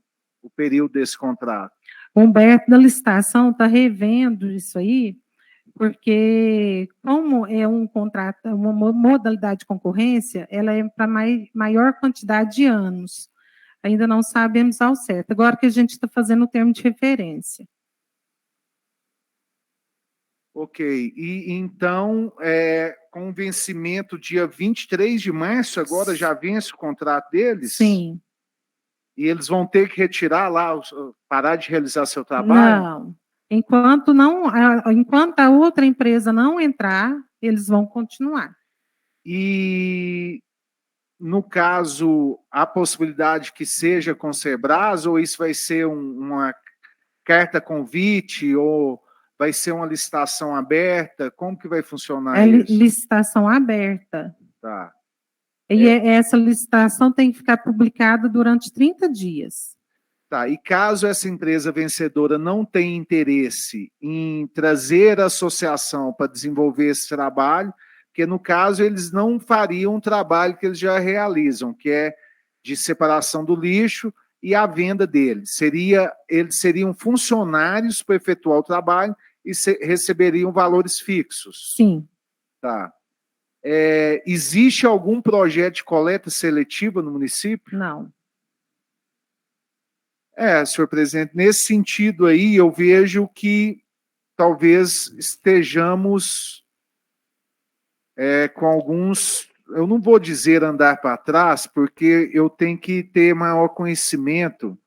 o período desse contrato? O Humberto, da licitação, está revendo isso aí, porque, como é um contrato, uma modalidade de concorrência, ela é para maior quantidade de anos. Ainda não sabemos ao certo. Agora que a gente está fazendo o termo de referência. Ok. E então, com vencimento dia 23 de março, agora já vence o contrato deles? Sim. E eles vão ter que retirar lá, parar de realizar seu trabalho? Não. Enquanto a outra empresa não entrar, eles vão continuar. E, no caso, a possibilidade que seja com Cerbras, ou isso vai ser uma carta convite, ou vai ser uma licitação aberta? Como que vai funcionar isso? Licitação aberta. Tá. E essa licitação tem que ficar publicada durante 30 dias. Tá, e caso essa empresa vencedora não tenha interesse em trazer a associação para desenvolver esse trabalho, porque no caso eles não fariam um trabalho que eles já realizam, que é de separação do lixo e a venda deles. Eles seriam funcionários para efetuar o trabalho e receberiam valores fixos. Sim. Tá. Existe algum projeto de coleta seletiva no município? Não. Senhor presidente, nesse sentido aí, eu vejo que talvez estejamos com alguns, eu não vou dizer andar para trás, porque eu tenho que ter maior conhecimento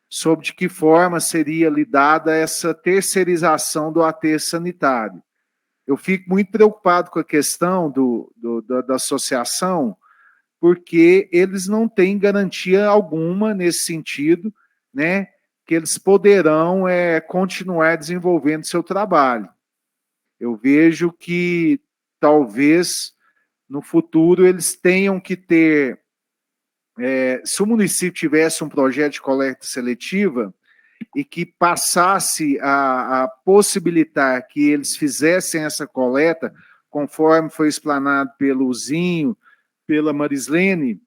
sobre de que forma seria lidada essa terceirização do aterro sanitário. Eu fico muito preocupado com a questão da associação, porque eles não têm garantia alguma nesse sentido, né, que eles poderão continuar desenvolvendo seu trabalho. Eu vejo que talvez no futuro eles tenham que ter, se o município tivesse um projeto de coleta seletiva e que passasse a possibilitar que eles fizessem essa coleta, conforme foi explanado pelo Zinho, pela Marislene,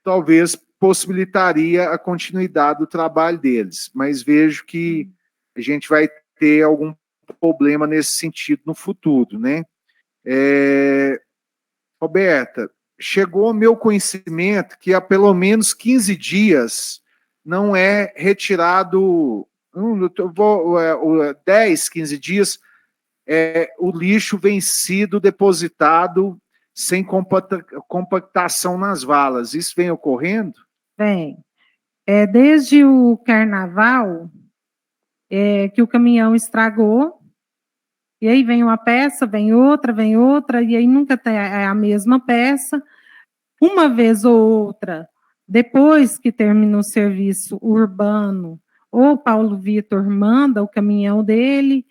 talvez possibilitaria a continuidade do trabalho deles, mas vejo que a gente vai ter algum problema nesse sentido no futuro, né? Roberta, chegou ao meu conhecimento que há pelo menos 15 dias não é retirado, 10, 15 dias, o lixo vem sido depositado sem compactação nas valas. Isso vem ocorrendo? Vem. Desde o carnaval, que o caminhão estragou, e aí vem uma peça, vem outra, e aí nunca tem a mesma peça. Uma vez ou outra, depois que termina o serviço urbano, o Paulo Vitor manda o caminhão dele,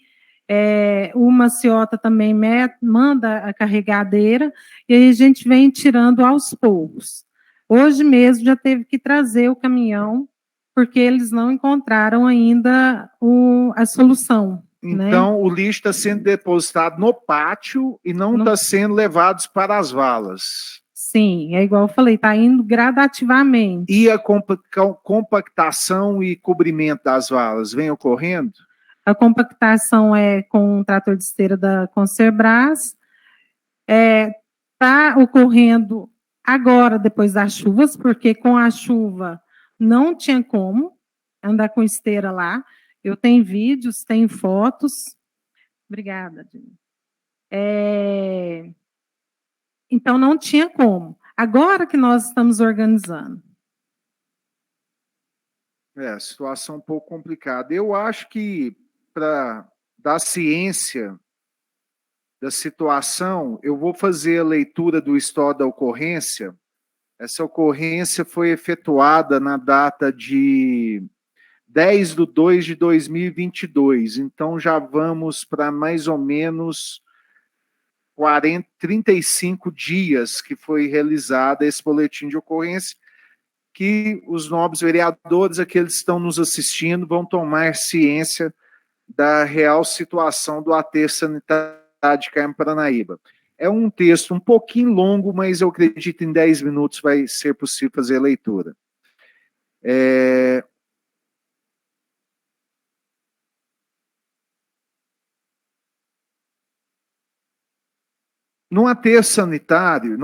o Maciota também manda a carregadeira, e aí a gente vem tirando aos poucos. Hoje mesmo já teve que trazer o caminhão, porque eles não encontraram ainda a solução. Então, né? o lixo está sendo depositado no pátio e não está sendo levado para as valas. Sim, é igual eu falei, está indo gradativamente. E a compactação e cobrimento das valas vem ocorrendo? A compactação é com o trator de esteira da Concerbras. Está ocorrendo agora, depois das chuvas, porque com a chuva não tinha como andar com esteira lá. Eu tenho vídeos, tenho fotos. Obrigada, Dini. Então, não tinha como. Agora que nós estamos organizando. Situação um pouco complicada. Eu acho que, para dar ciência da situação, eu vou fazer a leitura do histórico da ocorrência. Essa ocorrência foi efetuada na data de 10/2/2022. Então, já vamos para mais ou menos 35 dias que foi realizado esse boletim de ocorrência, que os nobres vereadores, aqueles que estão nos assistindo, vão tomar ciência da real situação do aterro sanitário de Carmo Paranaíba. É um texto um pouquinho longo, mas eu acredito que em 10 minutos vai ser possível fazer a leitura. No aterro sanitário,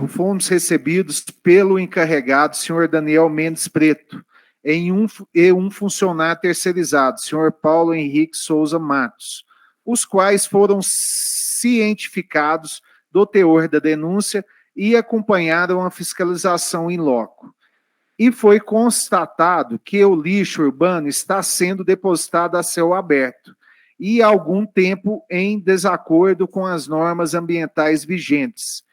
fomos recebidos pelo encarregado, senhor Daniel Mendes Preto, e um funcionário terceirizado, senhor Paulo Henrique Souza Matos, os quais foram cientificados do teor da denúncia e acompanharam a fiscalização in loco. E foi constatado que o lixo urbano está sendo depositado a céu aberto e há algum tempo em desacordo com as normas ambientais vigentes,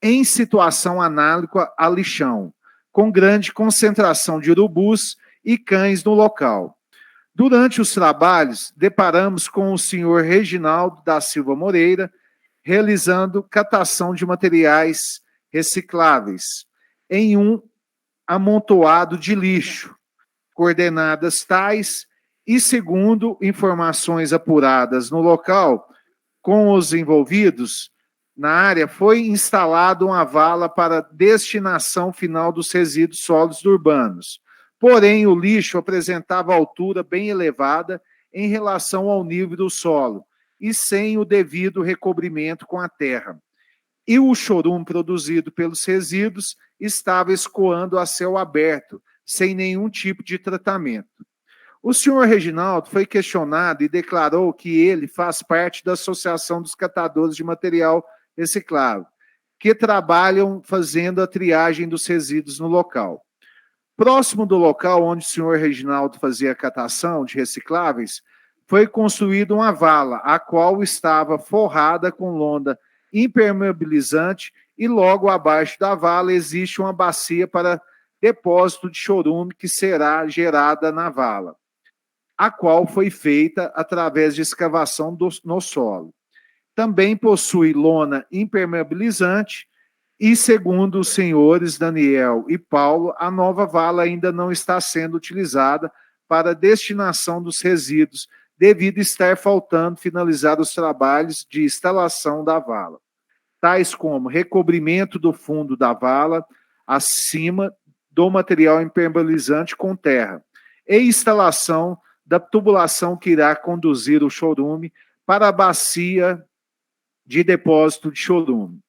em situação análoga a lixão, com grande concentração de urubus e cães no local. Durante os trabalhos, deparamos com o senhor Reginaldo da Silva Moreira, realizando catação de materiais recicláveis em um amontoado de lixo, coordenadas tais, e segundo informações apuradas no local, com os envolvidos na área, foi instalada uma vala para destinação final dos resíduos sólidos urbanos. Porém, o lixo apresentava altura bem elevada em relação ao nível do solo e sem o devido recobrimento com a terra. E o chorume produzido pelos resíduos estava escoando a céu aberto, sem nenhum tipo de tratamento. O senhor Reginaldo foi questionado e declarou que ele faz parte da Associação dos Catadores de Material Reciclável, que trabalham fazendo a triagem dos resíduos no local. Próximo do local onde o senhor Reginaldo fazia a catação de recicláveis, foi construída uma vala, a qual estava forrada com lona impermeabilizante e logo abaixo da vala existe uma bacia para depósito de chorume que será gerada na vala, a qual foi feita através de escavação no solo. Também possui lona impermeabilizante e, segundo os senhores Daniel e Paulo, a nova vala ainda não está sendo utilizada para a destinação dos resíduos, devido estar faltando finalizar os trabalhos de instalação da vala, tais como recobrimento do fundo da vala acima do material impermeabilizante com terra e instalação da tubulação que irá conduzir o chorume para a bacia de depósito de chorume.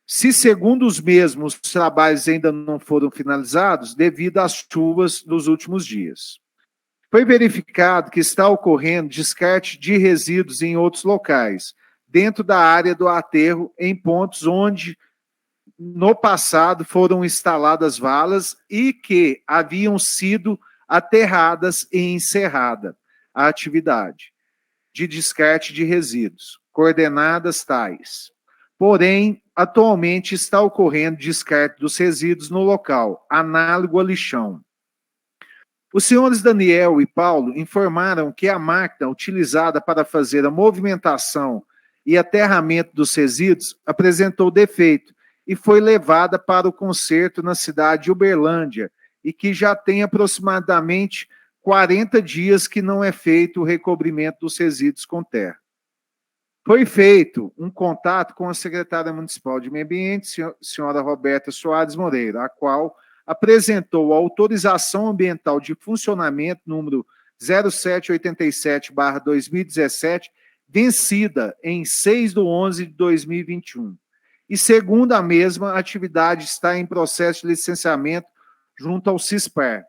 Se, segundo os mesmos, os trabalhos ainda não foram finalizados devido às chuvas dos últimos dias. Foi verificado que está ocorrendo descarte de resíduos em outros locais, dentro da área do aterro, em pontos onde, no passado, foram instaladas valas e que haviam sido aterradas e encerrada a atividade de descarte de resíduos, coordenadas tais. Porém, atualmente está ocorrendo descarte dos resíduos no local, análogo a lixão. Os senhores Daniel e Paulo informaram que a máquina utilizada para fazer a movimentação e aterramento dos resíduos apresentou defeito e foi levada para o conserto na cidade de Uberlândia e que já tem aproximadamente 40 dias que não é feito o recobrimento dos resíduos com terra. Foi feito um contato com a secretária municipal de Meio Ambiente, senhora Roberta Soares Moreira, a qual apresentou a autorização ambiental de funcionamento número 0787/2017, vencida em 6/11/2021. E, segundo a mesma, a atividade está em processo de licenciamento junto ao CISPAR,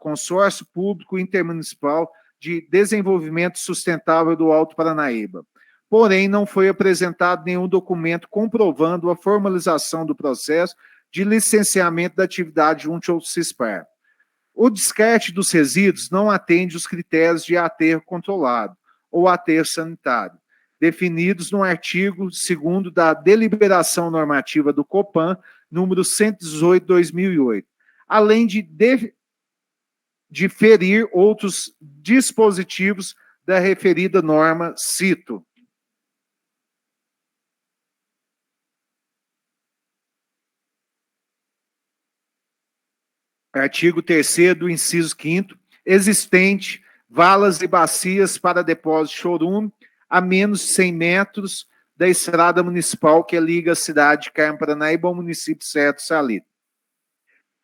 Consórcio Público Intermunicipal de Desenvolvimento Sustentável do Alto Paranaíba. Porém, não foi apresentado nenhum documento comprovando a formalização do processo de licenciamento da atividade junto ao CISPAR. O descarte dos resíduos não atende os critérios de aterro controlado ou aterro sanitário, definidos no artigo 2º da Deliberação Normativa do COPAN, número 118/2008, além de ferir outros dispositivos da referida norma, cito. Artigo 3º do inciso 5º, existente valas e bacias para depósito de chorume a menos de 100 metros da estrada municipal que liga a cidade de Carmo Paranaíba ao município de Serra do Salitre.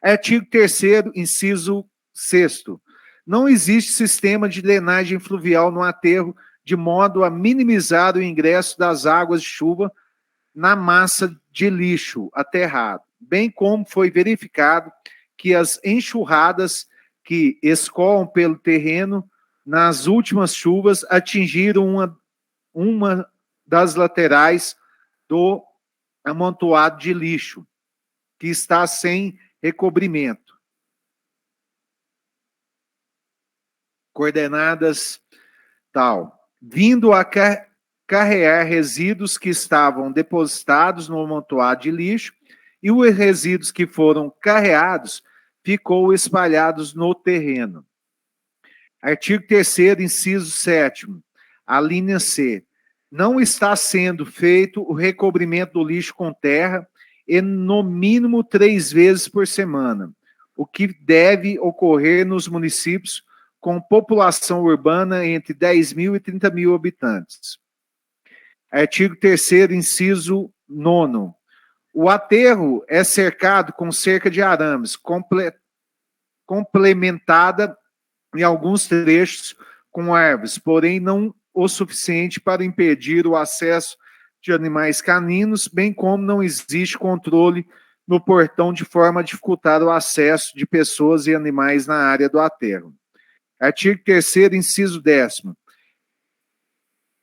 Artigo 3º, inciso 6º. Não existe sistema de drenagem fluvial no aterro de modo a minimizar o ingresso das águas de chuva na massa de lixo aterrado, bem como foi verificado que as enxurradas que escoam pelo terreno nas últimas chuvas atingiram uma das laterais do amontoado de lixo, que está sem recobrimento. Coordenadas tal, vindo a carregar resíduos que estavam depositados no amontoado de lixo, e os resíduos que foram carreados ficou espalhados no terreno. Artigo 3º, inciso 7º, a linha C. Não está sendo feito o recobrimento do lixo com terra e no mínimo 3 vezes por semana, o que deve ocorrer nos municípios com população urbana entre 10 mil e 30 mil habitantes. Artigo 3º, inciso 9º. O aterro é cercado com cerca de arames, complementada em alguns trechos com árvores, porém não o suficiente para impedir o acesso de animais caninos, bem como não existe controle no portão de forma a dificultar o acesso de pessoas e animais na área do aterro. Artigo 3º, inciso 10º.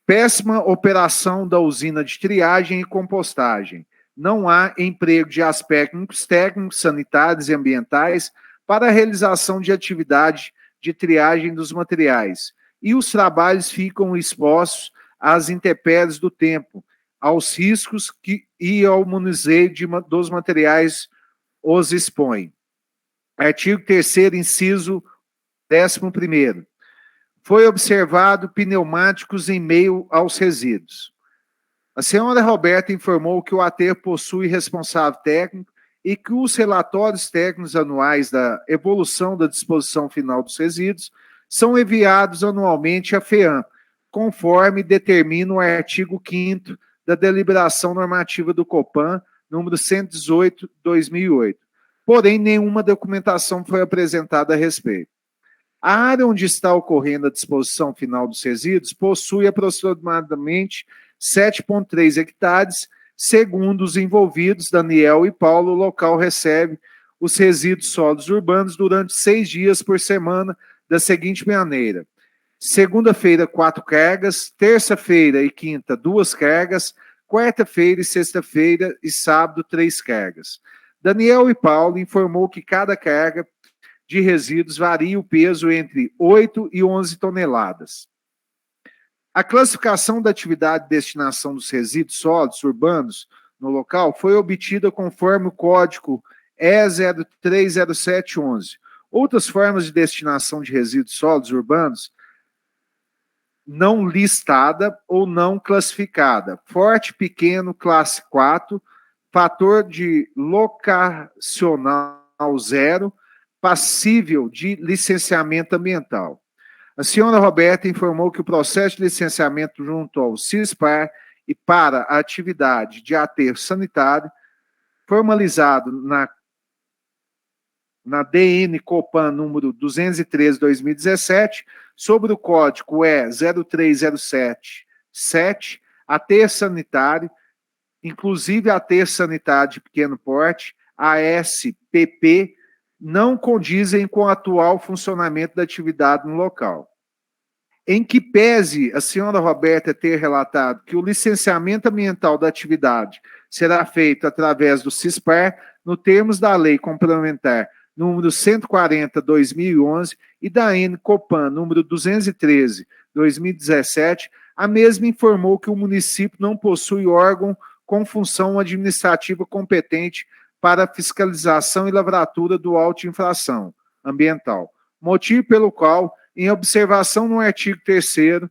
Péssima operação da usina de triagem e compostagem. Não há emprego de aspectos técnicos, sanitários e ambientais para a realização de atividade de triagem dos materiais. E os trabalhos ficam expostos às intempéries do tempo, aos riscos e ao manuseio dos materiais os expõe. Artigo 3º, inciso 11º. Foi observado pneumáticos em meio aos resíduos. A senhora Roberta informou que o aterro possui responsável técnico e que os relatórios técnicos anuais da evolução da disposição final dos resíduos são enviados anualmente à FEAM, conforme determina o artigo 5º da deliberação normativa do COPAN, número 118/2008. Porém, nenhuma documentação foi apresentada a respeito. A área onde está ocorrendo a disposição final dos resíduos possui aproximadamente 7,3 hectares. Segundo os envolvidos, Daniel e Paulo, o local recebe os resíduos sólidos urbanos durante 6 dias por semana, da seguinte maneira: segunda-feira, 4 cargas, terça-feira e quinta, 2 cargas, quarta-feira e sexta-feira e sábado, 3 cargas. Daniel e Paulo informou que cada carga de resíduos varia o peso entre 8 e 11 toneladas. A classificação da atividade de destinação dos resíduos sólidos urbanos no local foi obtida conforme o código E030711. Outras formas de destinação de resíduos sólidos urbanos não listada ou não classificada: forte, pequeno, classe 4, fator de locacional 0, passível de licenciamento ambiental. A senhora Roberta informou que o processo de licenciamento junto ao CISPAR e para a atividade de aterro sanitário, formalizado na DN Copan número 213/2017, sobre o código E03077, aterro sanitário, inclusive aterro sanitário de pequeno porte, ASPP, não condizem com o atual funcionamento da atividade no local. Em que pese a senhora Roberta ter relatado que o licenciamento ambiental da atividade será feito através do CISPAR, no termos da Lei Complementar número 140/2011 e da N-Copan número 213/2017, a mesma informou que o município não possui órgão com função administrativa competente para a fiscalização e lavratura do auto de infração ambiental, motivo pelo qual, em observação no artigo 3º,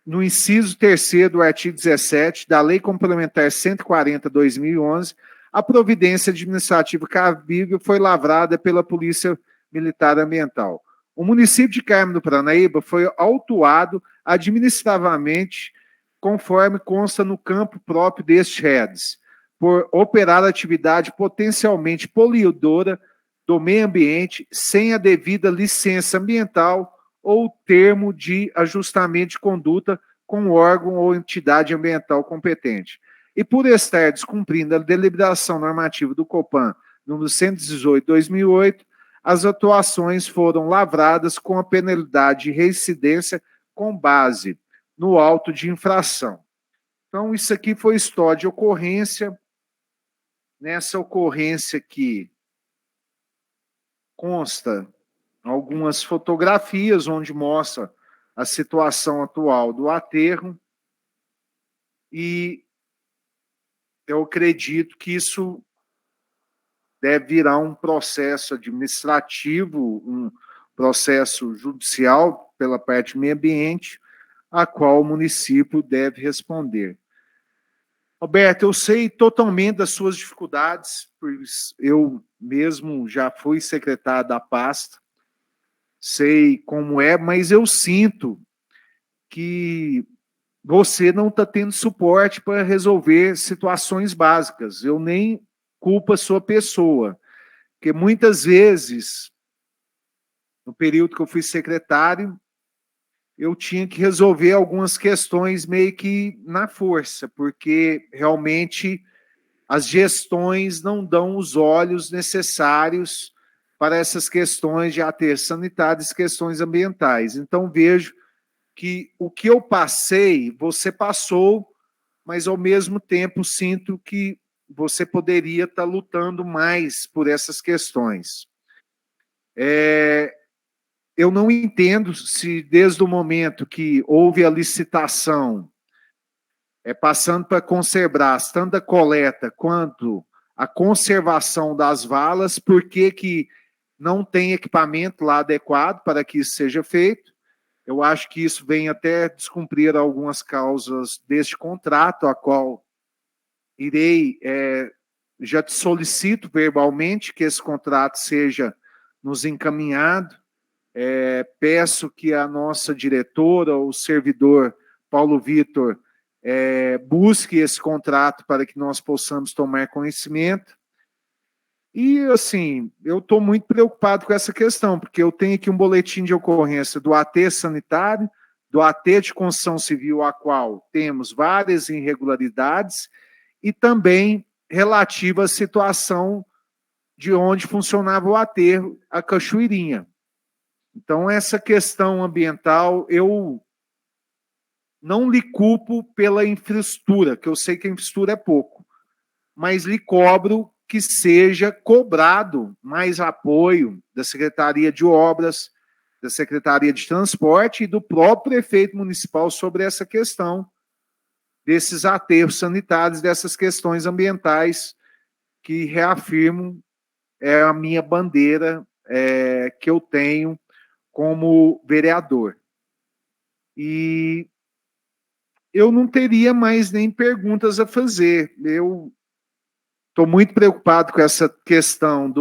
no inciso 3º do artigo 17 da Lei Complementar 140/2011, a providência administrativa cabível foi lavrada pela Polícia Militar Ambiental. O município de Carmo do Paranaíba foi autuado administrativamente, conforme consta no campo próprio destes redes, por operar atividade potencialmente poluidora do meio ambiente sem a devida licença ambiental ou termo de ajustamento de conduta com o órgão ou entidade ambiental competente. E por estar descumprindo a deliberação normativa do COPAN número 118/2008, as atuações foram lavradas com a penalidade de reincidência com base no auto de infração. Então, isso aqui foi história de ocorrência. Nessa ocorrência aqui, consta algumas fotografias onde mostra a situação atual do aterro e eu acredito que isso deve virar um processo administrativo, um processo judicial pela parte do meio ambiente, a qual o município deve responder. Roberto, eu sei totalmente das suas dificuldades, pois eu mesmo já fui secretário da pasta, sei como é, mas eu sinto que você não está tendo suporte para resolver situações básicas. Eu nem culpo a sua pessoa, porque muitas vezes, no período que eu fui secretário, eu tinha que resolver algumas questões meio que na força, porque realmente as gestões não dão os olhos necessários para essas questões de aterro sanitário e questões ambientais. Então, vejo que o que eu passei, você passou, mas ao mesmo tempo sinto que você poderia estar lutando mais por essas questões. Eu não entendo se desde o momento que houve a licitação, passando para a Concerbras, tanto a coleta quanto a conservação das valas, por que não tem equipamento lá adequado para que isso seja feito. Eu acho que isso vem até descumprir algumas causas deste contrato, a qual irei, já te solicito verbalmente que esse contrato seja nos encaminhado. Peço que a nossa diretora, o servidor Paulo Vitor, busque esse contrato para que nós possamos tomar conhecimento. E, assim, eu estou muito preocupado com essa questão, porque eu tenho aqui um boletim de ocorrência do AT sanitário, do AT de construção civil, a qual temos várias irregularidades, e também relativa à situação de onde funcionava o aterro, a Cachoeirinha. Então, essa questão ambiental, eu não lhe culpo pela infraestrutura, que eu sei que a infraestrutura é pouco, mas lhe cobro que seja cobrado mais apoio da Secretaria de Obras, da Secretaria de Transporte e do próprio prefeito municipal sobre essa questão desses aterros sanitários, dessas questões ambientais, que reafirmo é a minha bandeira que eu tenho como vereador. E eu não teria mais nem perguntas a fazer. Eu estou muito preocupado com essa questão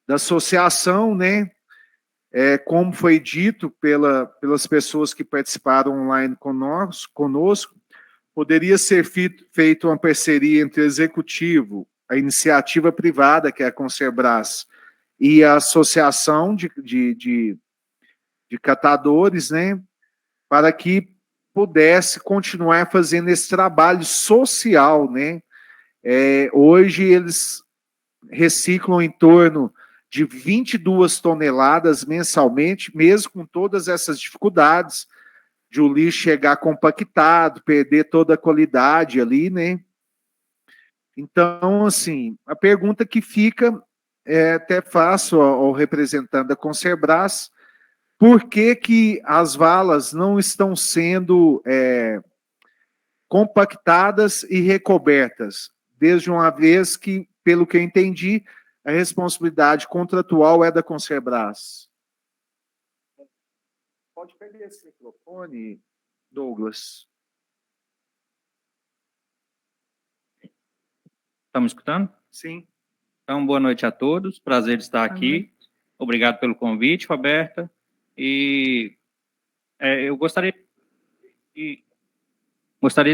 da associação, né? Como foi dito pelas pessoas que participaram online conosco, poderia ser feita uma parceria entre o executivo, a iniciativa privada, que é a Concerbras, e a associação de catadores, né, para que pudesse continuar fazendo esse trabalho social, né? Hoje eles reciclam em torno de 22 toneladas mensalmente, mesmo com todas essas dificuldades de o lixo chegar compactado, perder toda a qualidade ali, né? Então, assim, a pergunta que fica, até faço ao representante da Concerbras, por que as valas não estão sendo compactadas e recobertas? Desde uma vez que, pelo que eu entendi, a responsabilidade contratual é da Concerbras. Pode perder esse microfone, Douglas. Estão me escutando? Sim. Então, boa noite a todos. Prazer estar aqui. Obrigado pelo convite, Roberta. E eu gostaria de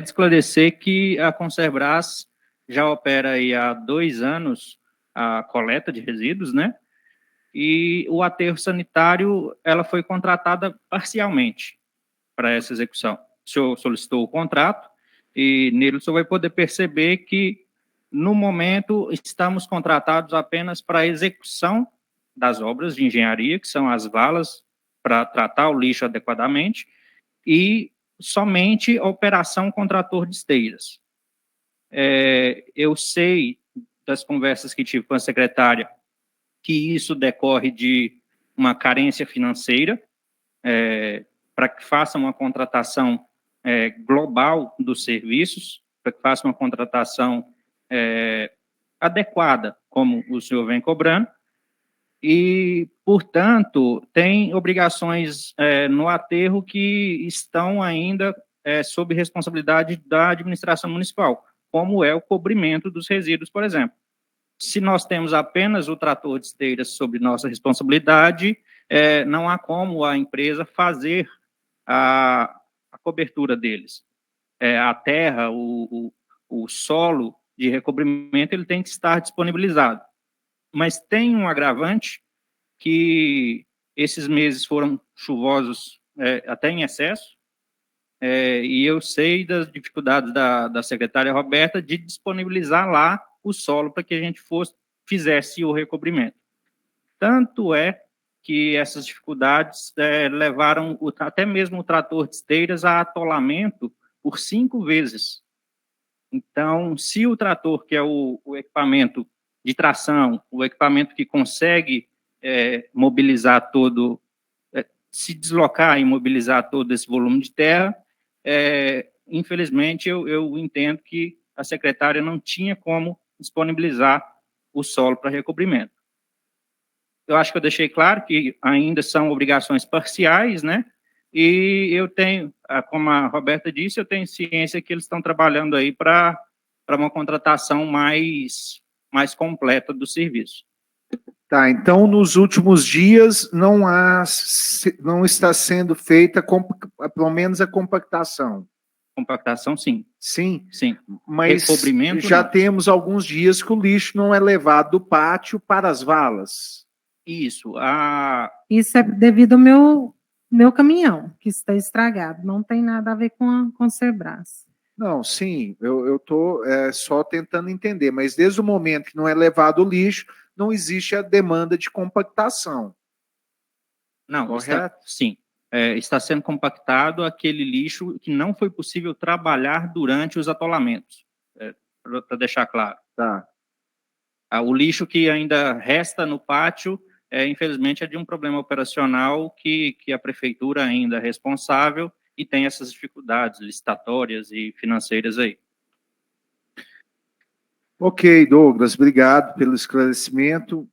esclarecer que a Concerbras já opera aí há 2 anos a coleta de resíduos, né? E o aterro sanitário, ela foi contratada parcialmente para essa execução. O senhor solicitou o contrato e nele o senhor vai poder perceber que no momento, estamos contratados apenas para a execução das obras de engenharia, que são as valas, para tratar o lixo adequadamente, e somente a operação com trator de esteiras. Eu sei das conversas que tive com a secretária que isso decorre de uma carência financeira, para que faça uma contratação global dos serviços, para que faça uma contratação adequada, como o senhor vem cobrando, e, portanto, tem obrigações no aterro que estão ainda sob responsabilidade da administração municipal, como é o cobrimento dos resíduos, por exemplo. Se nós temos apenas o trator de esteiras sob nossa responsabilidade, não há como a empresa fazer a cobertura deles. A terra, o solo de recobrimento, ele tem que estar disponibilizado. Mas tem um agravante que esses meses foram chuvosos até em excesso, e eu sei das dificuldades da secretária Roberta de disponibilizar lá o solo para que a gente fizesse o recobrimento. Tanto é que essas dificuldades levaram até mesmo o trator de esteiras a atolamento por 5 vezes. Então, se o trator, que é o equipamento de tração, o equipamento que consegue mobilizar todo, se deslocar e mobilizar todo esse volume de terra, infelizmente, eu entendo que a secretária não tinha como disponibilizar o solo para recobrimento. Eu acho que eu deixei claro que ainda são obrigações parciais, né? E eu tenho, como a Roberta disse, eu tenho ciência que eles estão trabalhando aí para uma contratação mais completa do serviço. Tá, então nos últimos dias não está sendo feita, pelo menos a compactação. Compactação, sim. Sim? Sim. Mas recobrimento, já não. Temos alguns dias que o lixo não é levado do pátio para as valas. Isso. Isso é devido ao meu caminhão, que está estragado. Não tem nada a ver com o Cerbras. Não, sim, eu estou só tentando entender, mas desde o momento que não é levado o lixo, não existe a demanda de compactação. Não, correto? Sim. Está sendo compactado aquele lixo que não foi possível trabalhar durante os atolamentos, para deixar claro. Tá. O lixo que ainda resta no pátio, infelizmente, é de um problema operacional que a prefeitura ainda é responsável e tem essas dificuldades licitatórias e financeiras aí. Ok, Douglas, obrigado pelo esclarecimento.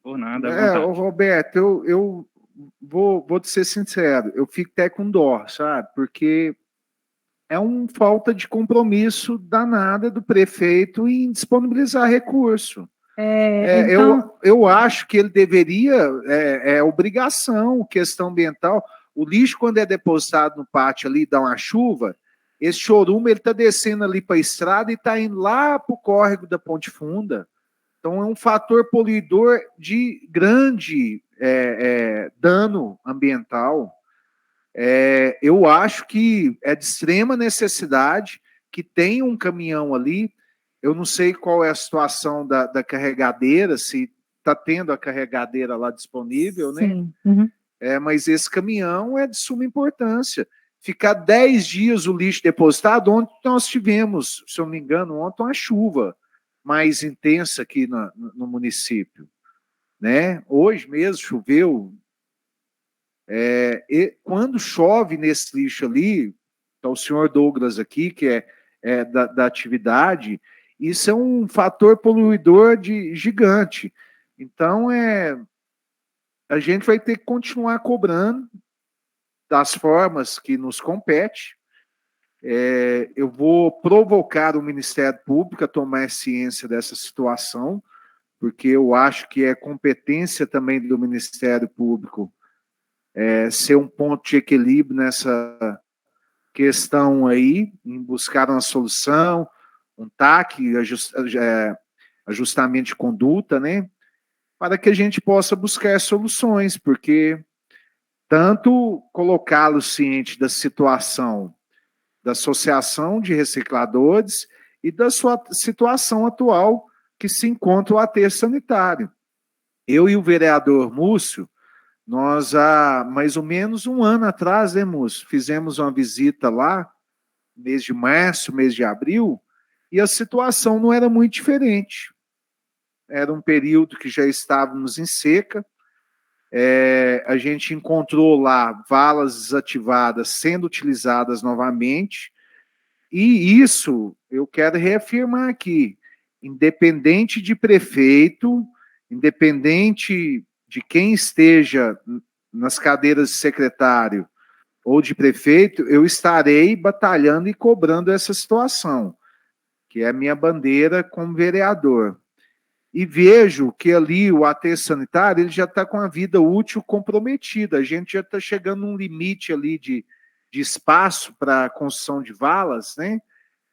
Por nada, à vontade. Roberto, eu vou te ser sincero, eu fico até com dó, sabe? Porque é uma falta de compromisso danada do prefeito em disponibilizar recurso. Então... Eu acho que ele deveria, obrigação, questão ambiental. O lixo, quando é depositado no pátio ali, dá uma chuva, esse chorume ele está descendo ali para a estrada e está indo lá para o córrego da Ponte Funda. Então, é um fator poluidor de grande dano ambiental. Eu acho que é de extrema necessidade que tenha um caminhão ali. Eu não sei qual é a situação da carregadeira, se está tendo a carregadeira lá disponível, Sim. né? Uhum. Mas esse caminhão é de suma importância. Ficar 10 dias o lixo depositado, ontem nós tivemos, se eu não me engano, ontem uma chuva mais intensa aqui no município, né? Hoje mesmo choveu. E quando chove nesse lixo ali, tá o senhor Douglas aqui, que é da atividade, isso é um fator poluidor gigante. Então, a gente vai ter que continuar cobrando das formas que nos compete. Eu vou provocar o Ministério Público a tomar ciência dessa situação, porque eu acho que é competência também do Ministério Público ser um ponto de equilíbrio nessa questão aí, em buscar uma solução, um TAC, ajustamento de conduta, né? Para que a gente possa buscar soluções, porque tanto colocá-lo ciente da situação da Associação de Recicladores e da sua situação atual que se encontra o aterro sanitário. Eu e o vereador Múcio, nós há mais ou menos um ano atrás, né, Múcio, fizemos uma visita lá, mês de março, mês de abril, e a situação não era muito diferente. Era um período que já estávamos em seca, a gente encontrou lá valas desativadas sendo utilizadas novamente, e isso eu quero reafirmar aqui, independente de prefeito, independente de quem esteja nas cadeiras de secretário ou de prefeito, eu estarei batalhando e cobrando essa situação, que é a minha bandeira como vereador. E vejo que ali o aterro sanitário ele já está com a vida útil comprometida. A gente já está chegando num limite ali de espaço para a construção de valas, né?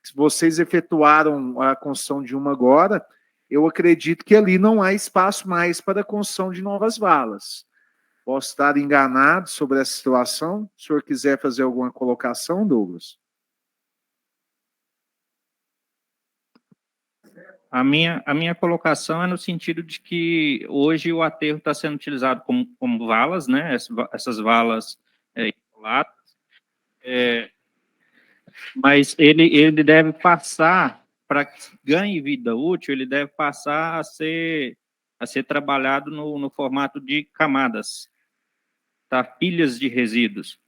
Se vocês efetuaram a construção de uma agora, eu acredito que ali não há espaço mais para a construção de novas valas. Posso estar enganado sobre essa situação? Se o senhor quiser fazer alguma colocação, Douglas? A minha colocação é no sentido de que hoje o aterro está sendo utilizado como valas, né? Essas valas isoladas, mas ele deve passar, para que ganhe vida útil, ele deve passar a ser trabalhado no formato de camadas, tá? Pilhas de resíduos.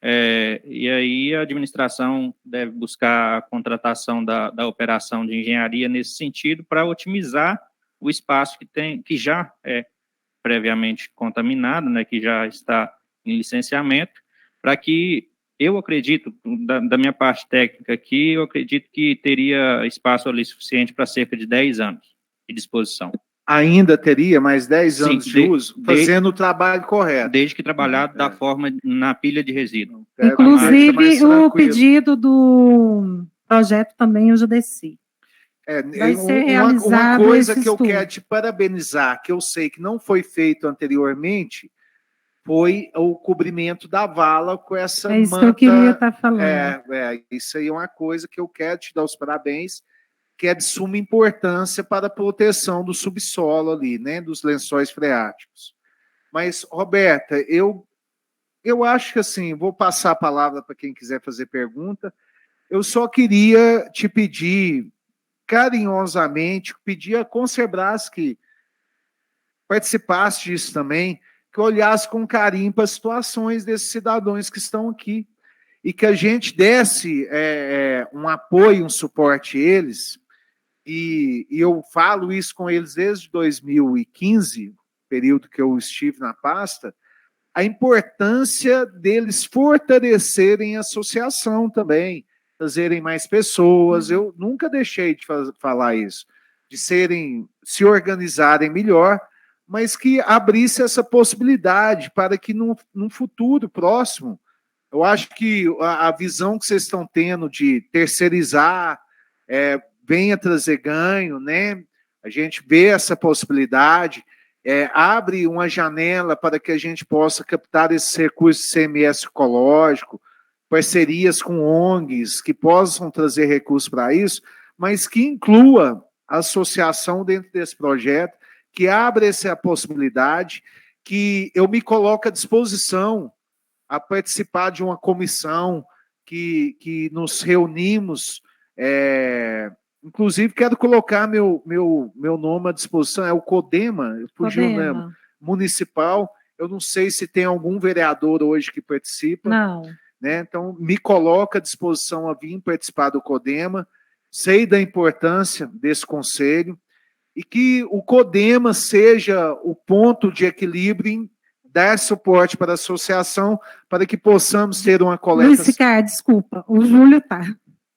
E aí a administração deve buscar a contratação da operação de engenharia nesse sentido para otimizar o espaço que já é previamente contaminado, né, que já está em licenciamento, para que eu acredito, da minha parte técnica aqui, eu acredito que teria espaço ali suficiente para cerca de 10 anos de disposição. Ainda teria mais 10 Sim, anos de uso, fazendo o trabalho correto. Desde que trabalhado da forma na pilha de resíduo. Inclusive, o pedido do projeto também eu já desci. Vai ser realizado uma coisa esse que eu estudo. quero te parabenizar, que eu sei que não foi feito anteriormente, foi o cobrimento da vala com essa manta. É isso que eu queria estar falando. Isso aí é uma coisa que eu quero te dar os parabéns, que é de suma importância para a proteção do subsolo ali, né, dos lençóis freáticos. Mas, Roberta, eu acho que assim, vou passar a palavra para quem quiser fazer pergunta. Eu só queria te pedir, carinhosamente, pedir a Concerbras que participasse disso também, que olhasse com carinho para as situações desses cidadãos que estão aqui e que a gente desse um apoio, um suporte a eles. E eu falo isso com eles desde 2015, período que eu estive na pasta, a importância deles fortalecerem a associação também, trazerem mais pessoas. Eu nunca deixei de falar isso, de se organizarem melhor, mas que abrisse essa possibilidade para que num futuro próximo, eu acho que a visão que vocês estão tendo de terceirizar venha trazer ganho, né? A gente vê essa possibilidade, abre uma janela para que a gente possa captar esses recursos de CMS ecológico, parcerias com ONGs que possam trazer recursos para isso, mas que inclua a associação dentro desse projeto, que abra essa possibilidade, que eu me coloco à disposição a participar de uma comissão que nos reunimos. Inclusive, quero colocar meu nome à disposição, é o CODEMA, fugiu o nome, municipal. Eu não sei se tem algum vereador hoje que participa. Não. Né? Então, me coloco à disposição a vir participar do CODEMA, sei da importância desse conselho, e que o CODEMA seja o ponto de equilíbrio em dar suporte para a associação, para que possamos ter uma coleta... Luiz Ricardo, desculpa, o Júlio está.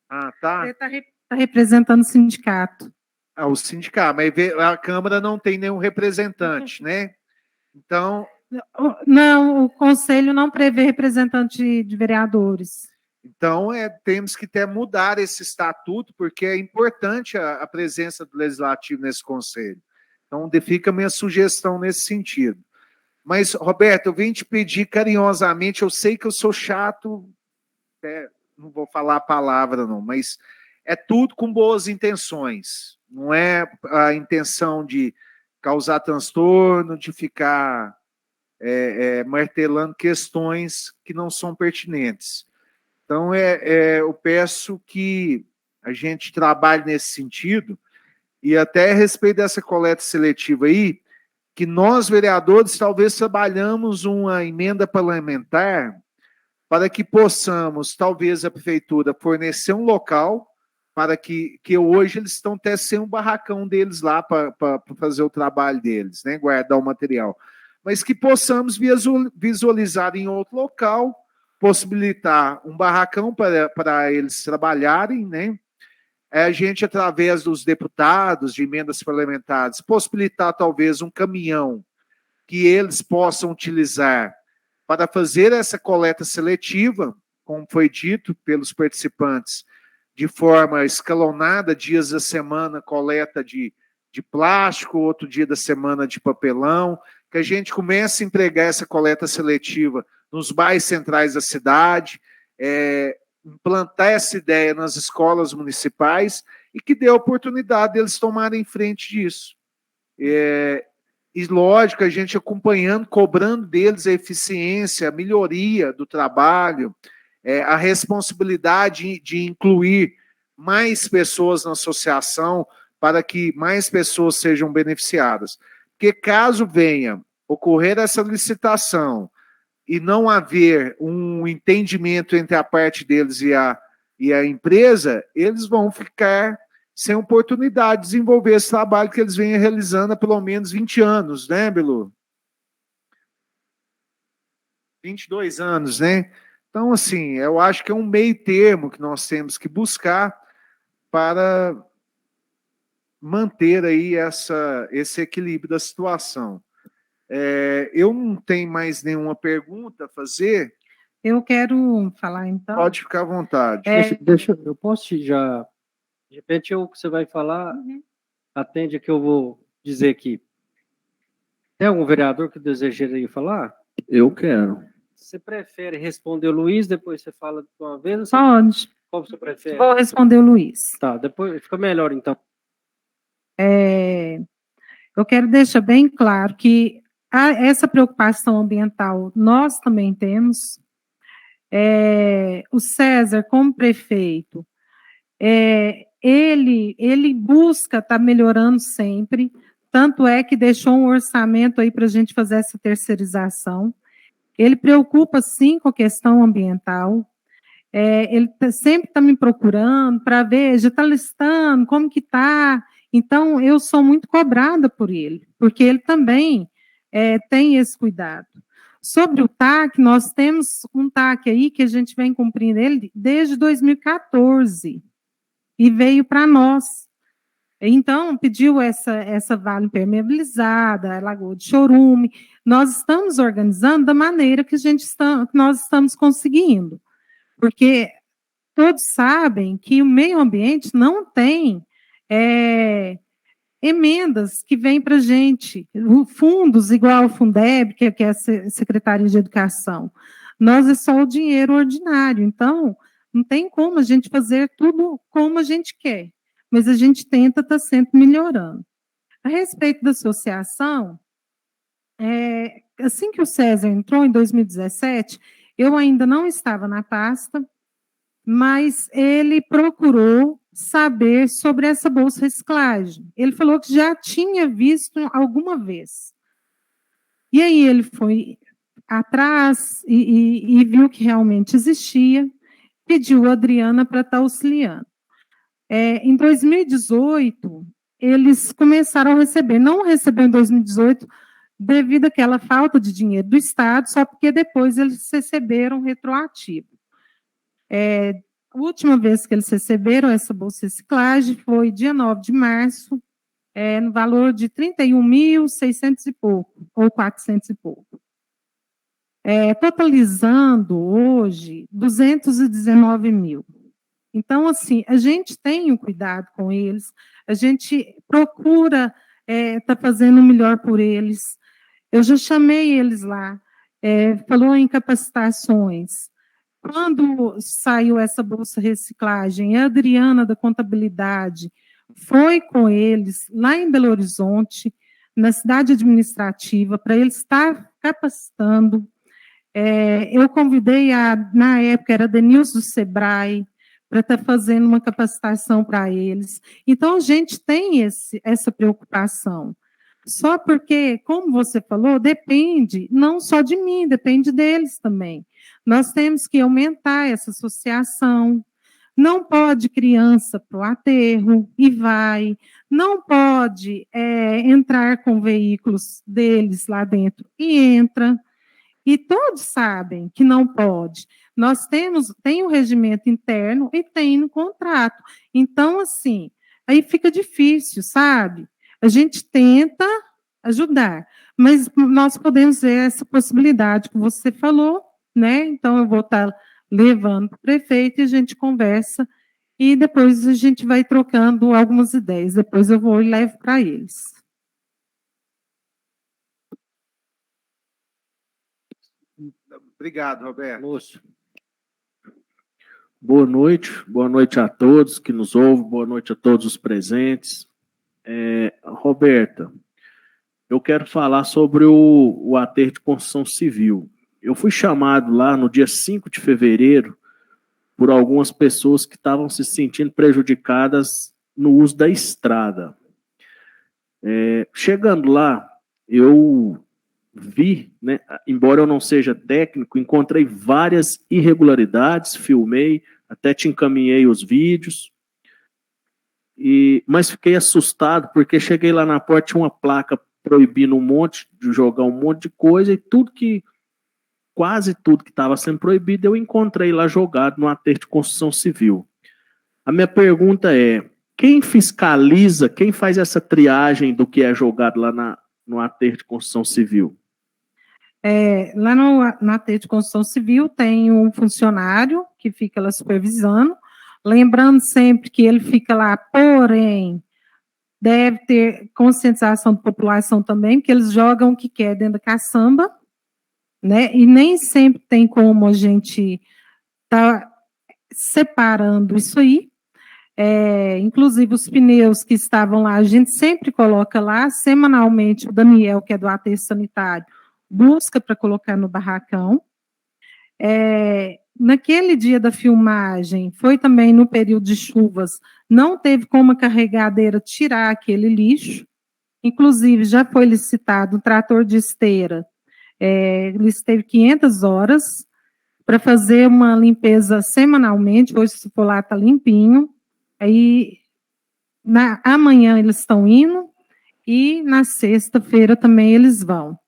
Ah, tá. Ele está representando o sindicato. O sindicato, mas a Câmara não tem nenhum representante, né? Então... Não, o Conselho não prevê representante de vereadores. Então, temos que mudar esse estatuto, porque é importante a presença do Legislativo nesse Conselho. Então, fica a minha sugestão nesse sentido. Mas, Roberto, eu vim te pedir carinhosamente, eu sei que eu sou chato, não vou falar a palavra não, mas é tudo com boas intenções. Não é a intenção de causar transtorno, de ficar martelando questões que não são pertinentes. Então, eu peço que a gente trabalhe nesse sentido, e até a respeito dessa coleta seletiva aí, que nós, vereadores, talvez trabalhamos uma emenda parlamentar para que possamos, talvez, a prefeitura fornecer um local para que hoje eles estão até sem um barracão deles lá para fazer o trabalho deles, né, guardar o material, mas que possamos visualizar em outro local, possibilitar um barracão para eles trabalharem, né, a gente, através dos deputados, de emendas parlamentares, possibilitar talvez um caminhão que eles possam utilizar para fazer essa coleta seletiva, como foi dito pelos participantes, de forma escalonada, dias da semana, coleta de plástico, outro dia da semana de papelão, que a gente comece a entregar essa coleta seletiva nos bairros centrais da cidade, implantar essa ideia nas escolas municipais e que dê a oportunidade deles tomarem frente disso. E, lógico, a gente acompanhando, cobrando deles a eficiência, a melhoria do trabalho, a responsabilidade de incluir mais pessoas na associação para que mais pessoas sejam beneficiadas. Porque caso venha ocorrer essa licitação e não haver um entendimento entre a parte deles e a empresa, eles vão ficar sem oportunidade de desenvolver esse trabalho que eles vêm realizando há pelo menos 20 anos, né, Belu? 22 anos, né? Então, assim, eu acho que é um meio termo que nós temos que buscar para manter aí esse equilíbrio da situação. Eu não tenho mais nenhuma pergunta a fazer. Eu quero falar, então. Pode ficar à vontade. Eu posso já... De repente, o que você vai falar, atende a que eu vou dizer aqui. Tem algum vereador que desejaria falar? Eu quero. Você prefere responder o Luiz, depois você fala de uma vez? Pode. Qual você prefere? Vou responder o Luiz. Tá, depois fica melhor, então. Eu quero deixar bem claro que essa preocupação ambiental nós também temos. O César, como prefeito, ele busca estar melhorando sempre, tanto é que deixou um orçamento aí para a gente fazer essa terceirização. Ele preocupa, sim, com a questão ambiental. Ele sempre está me procurando para ver, já está listando, como que está. Então, eu sou muito cobrada por ele, porque ele também tem esse cuidado. Sobre o TAC, nós temos um TAC aí que a gente vem cumprindo ele desde 2014, e veio para nós. Então, pediu essa vala impermeabilizada, a Lagoa de Chorume. Nós estamos organizando da maneira que nós estamos conseguindo, porque todos sabem que o meio ambiente não tem emendas que vêm para a gente, fundos igual ao Fundeb, que é a Secretaria de Educação. Nós é só o dinheiro ordinário, então não tem como a gente fazer tudo como a gente quer, mas a gente tenta estar sempre melhorando. A respeito da associação, assim que o César entrou, em 2017, eu ainda não estava na pasta, mas ele procurou saber sobre essa bolsa reciclagem. Ele falou que já tinha visto alguma vez. E aí ele foi atrás e viu que realmente existia, pediu a Adriana para estar auxiliando. Em 2018, eles começaram a receber, não recebeu em 2018, devido àquela falta de dinheiro do Estado, só porque depois eles receberam retroativo. A última vez que eles receberam essa bolsa de reciclagem foi dia 9 de março, no valor de 31.600 e pouco, ou 400 e pouco. Totalizando hoje 219 mil. Então, assim, a gente tem um cuidado com eles, a gente procura estar fazendo o melhor por eles. Eu já chamei eles lá, falou em capacitações. quando saiu essa bolsa reciclagem, a Adriana da contabilidade foi com eles lá em Belo Horizonte, na cidade administrativa, para eles estar capacitando. Eu convidei, na época, era a Denilson do Sebrae, para estar fazendo uma capacitação para eles. Então, a gente tem essa preocupação. Só porque, como você falou, depende não só de mim, depende deles também. Nós temos que aumentar essa associação. Não pode criança para o aterro e vai. Não pode entrar com veículos deles lá dentro e entra. E todos sabem que não pode. Nós tem um regimento interno e tem no contrato. Então, assim, aí fica difícil, sabe? A gente tenta ajudar, mas nós podemos ver essa possibilidade que você falou, né? Então, eu vou estar levando para o prefeito e a gente conversa, e depois a gente vai trocando algumas ideias. Depois eu vou e levo para eles. Obrigado, Roberto. Lúcio. Boa noite a todos que nos ouvem, boa noite a todos os presentes. Roberta, eu quero falar sobre o aterro de construção civil. Eu fui chamado lá no dia 5 de fevereiro por algumas pessoas que estavam se sentindo prejudicadas no uso da estrada. Chegando lá, eu vi, né, embora eu não seja técnico, encontrei várias irregularidades, filmei, até te encaminhei os vídeos, mas fiquei assustado porque cheguei lá na porta, tinha uma placa proibindo de jogar um monte de coisa, e quase tudo que estava sendo proibido eu encontrei lá jogado no aterro de construção civil. A minha pergunta é, quem fiscaliza, quem faz essa triagem do que é jogado lá no aterro de construção civil? Lá no aterro de construção civil tem um funcionário que fica lá supervisando, lembrando sempre que ele fica lá, porém, deve ter conscientização da população também, porque eles jogam o que quer dentro da caçamba, né? E nem sempre tem como a gente estar separando isso aí. Inclusive os pneus que estavam lá, a gente sempre coloca lá, semanalmente, o Daniel, que é do aterro sanitário, busca para colocar no barracão. Naquele dia da filmagem, foi também no período de chuvas, não teve como a carregadeira tirar aquele lixo, inclusive já foi licitado um trator de esteira, ele teve 500 horas para fazer uma limpeza semanalmente, hoje se for lá está limpinho, aí amanhã eles estão indo, e na sexta-feira também eles vão.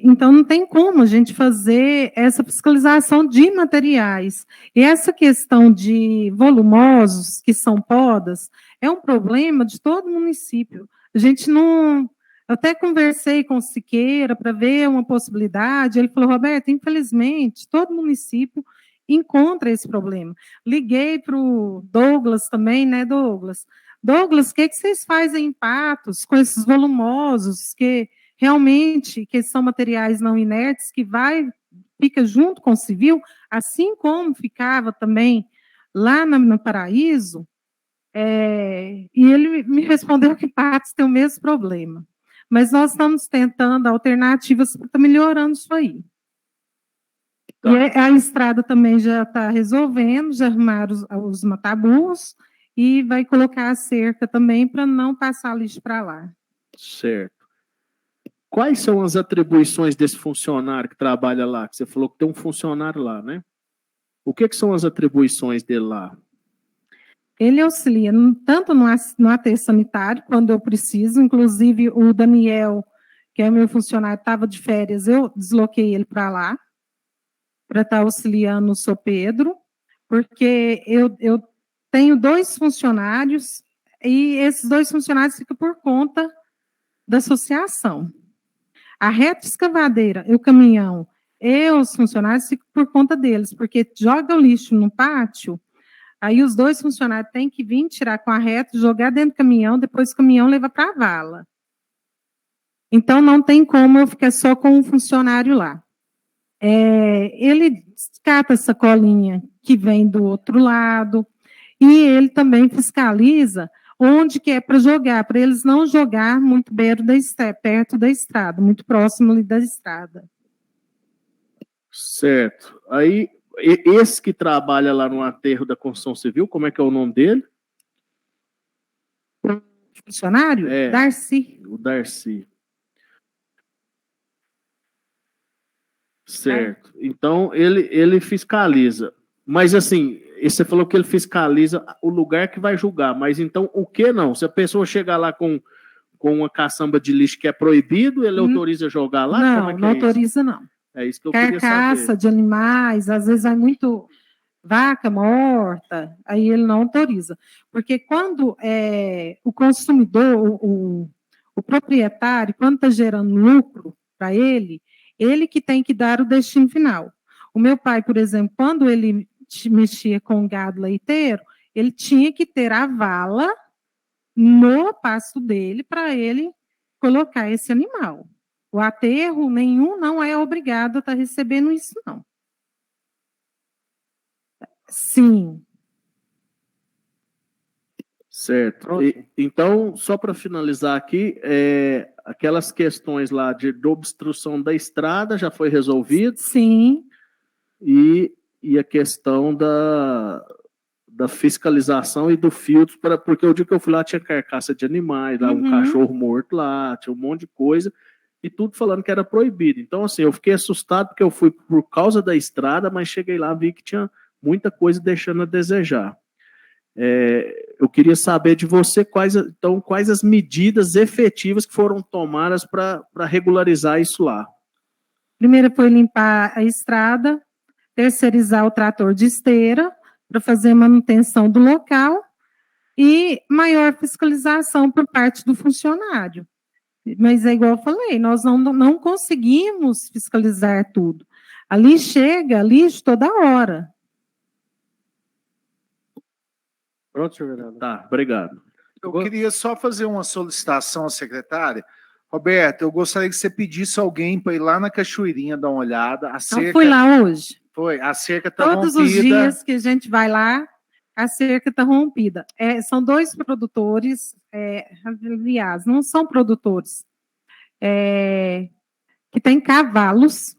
Então, não tem como a gente fazer essa fiscalização de materiais. E essa questão de volumosos, que são podas, é um problema de todo município. A gente não... Eu até conversei com o Siqueira para ver uma possibilidade, ele falou, Roberto, infelizmente, todo município encontra esse problema. Liguei para o Douglas também, né, Douglas? Douglas, o que vocês fazem em Patos com esses volumosos, que realmente, que são materiais não inertes, que fica junto com o civil, assim como ficava também lá no Paraíso, e ele me respondeu que Patos tem o mesmo problema. Mas nós estamos tentando alternativas para estar melhorando isso aí. Tá. E a estrada também já está resolvendo, já arrumaram os mataburros, e vai colocar a cerca também para não passar lixo para lá. Certo. Quais são as atribuições desse funcionário que trabalha lá? Que você falou que tem um funcionário lá, né? O que são as atribuições dele lá? Ele auxilia tanto no aterro sanitário, quando eu preciso, inclusive o Daniel, que é meu funcionário, estava de férias, eu desloquei ele para lá, para estar auxiliando o São Pedro, porque eu tenho 2 funcionários, e esses 2 funcionários ficam por conta da associação. A reta escavadeira e o caminhão e os funcionários ficam por conta deles, porque joga o lixo no pátio, aí os 2 funcionários têm que vir tirar com a reta, jogar dentro do caminhão, depois o caminhão leva para a vala. Então, não tem como eu ficar só com um funcionário lá. ele cata essa colinha que vem do outro lado, e ele também fiscaliza onde que é para jogar, para eles não jogar muito perto da estrada, muito próximo ali da estrada. Certo. Aí, esse que trabalha lá no aterro da construção civil, como é que é o nome dele? Funcionário? É. Darcy. O Darcy. Certo. Então, ele fiscaliza. Mas, assim, você falou que ele fiscaliza o lugar que vai julgar. Mas, então, o que não? Se a pessoa chegar lá com uma caçamba de lixo que é proibido, ele autoriza jogar lá? Não, como é que não é autoriza, não. É isso que eu queria Carcaça saber. de animais, às vezes vai muito vaca morta, aí ele não autoriza. Porque quando o consumidor, o proprietário, quando está gerando lucro para ele que tem que dar o destino final. O meu pai, por exemplo, quando ele mexia com gado leiteiro, ele tinha que ter a vala no pasto dele para ele colocar esse animal. O aterro nenhum não é obrigado a estar recebendo isso, não. Sim. Certo. Então, só para finalizar aqui, aquelas questões lá de obstrução da estrada já foi resolvido? Sim. E a questão da fiscalização e do filtro, porque o dia que eu fui lá tinha carcaça de animais, lá, um cachorro morto lá, tinha um monte de coisa, e tudo falando que era proibido. Então, assim, eu fiquei assustado porque eu fui por causa da estrada, mas cheguei lá e vi que tinha muita coisa deixando a desejar. Eu queria saber de você quais as medidas efetivas que foram tomadas para regularizar isso lá. Primeiro foi limpar a estrada, terceirizar o trator de esteira para fazer manutenção do local e maior fiscalização por parte do funcionário. Mas é igual eu falei, nós não conseguimos fiscalizar tudo. Ali chega lixo toda hora. Pronto, senhor vereador. Tá, obrigado. Eu queria só fazer uma solicitação à secretária. Roberto, eu gostaria que você pedisse alguém para ir lá na Cachoeirinha dar uma olhada. Eu fui lá hoje. Foi, a cerca está rompida. Todos os dias que a gente vai lá, a cerca está rompida. São dois produtores, aliás, não são produtores, que têm cavalos.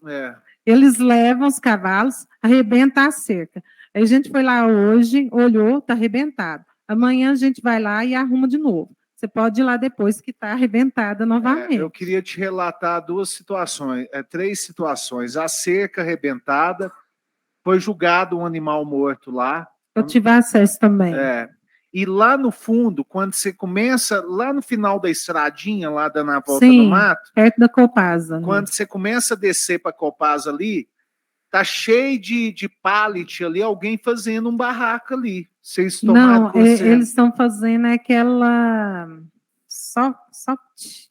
Eles levam os cavalos, arrebenta a cerca. Aí a gente foi lá hoje, olhou, está arrebentado. Amanhã a gente vai lá e arruma de novo. Você pode ir lá depois que está arrebentada novamente. Eu queria te relatar três situações. A cerca arrebentada, foi julgado um animal morto lá. Eu tive acesso também. E lá no fundo, quando você começa, lá no final da estradinha, lá dando a volta no mato, perto da Copasa. Quando você começa a descer para a Copasa ali, tá cheio de pallet ali, alguém fazendo um barraco ali. Vocês tomaram consciência? Eles estão fazendo aquela soft,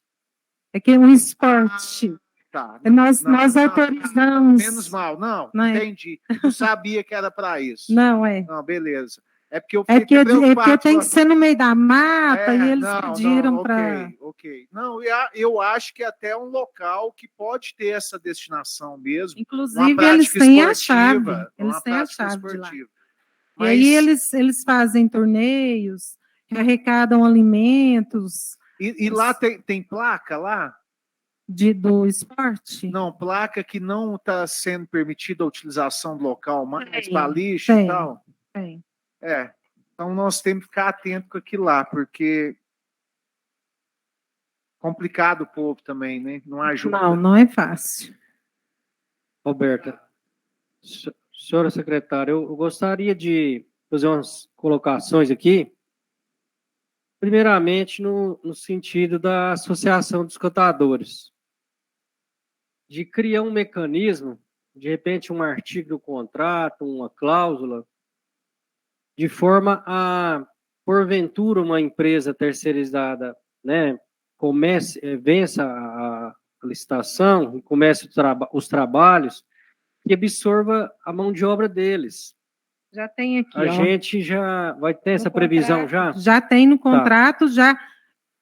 um esporte. Tá. Nós autorizamos. Menos mal, não entendi. Não sabia que era para isso. Não, beleza. É porque eu fiquei preocupado. Porque tem que ser no meio da mata e eles pediram para... Ok. Não, eu acho que é até um local que pode ter essa destinação mesmo. Inclusive, eles têm a chave. Eles têm a chave de lá. Mas... E aí eles fazem torneios, arrecadam alimentos. E lá tem placa lá? Do esporte? Não, placa que não está sendo permitida a utilização do local mais para lixo e tal? Tem. Então nós temos que ficar atento com aquilo lá, porque complicado o povo também, né? Não ajuda. Não é fácil. Roberta, senhora secretária, eu gostaria de fazer umas colocações aqui, primeiramente no sentido da Associação dos Catadores, de criar um mecanismo, de repente um artigo do contrato, uma cláusula, de forma a, porventura, uma empresa terceirizada, né, vença a licitação e comece os trabalhos e absorva a mão de obra deles. Já tem aqui. A gente já vai ter essa previsão já? Já tem no contrato,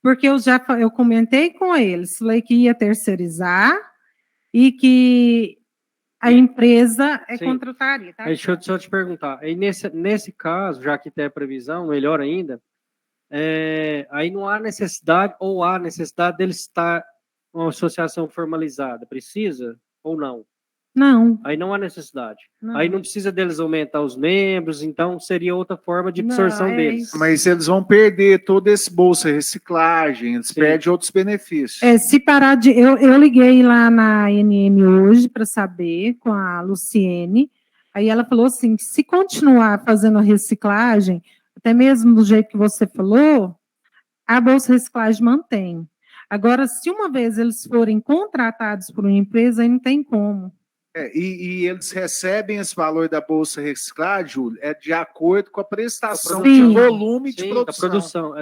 porque eu comentei com eles, falei que ia terceirizar e que a empresa Sim. contrataria, tá? Aí, deixa eu te perguntar. Aí, nesse caso, já que tem a previsão, melhor ainda, aí não há necessidade, ou há necessidade dele estar uma associação formalizada? Precisa ou não? Não, Aí não há necessidade. não. Aí não precisa deles aumentar os membros, então seria outra forma de absorção Não, é deles. isso. Mas eles vão perder todo esse bolsa reciclagem, eles Sim. perdem outros benefícios. Se parar de. Eu liguei lá na NM hoje para saber com a Luciene. Aí ela falou assim: que se continuar fazendo a reciclagem, até mesmo do jeito que você falou, a Bolsa Reciclagem mantém. Agora, se uma vez eles forem contratados por uma empresa, aí não tem como. E eles recebem esse valor da Bolsa Reciclagem, Júlio, de acordo com a prestação Sim. de volume de Sim, produção. da produção,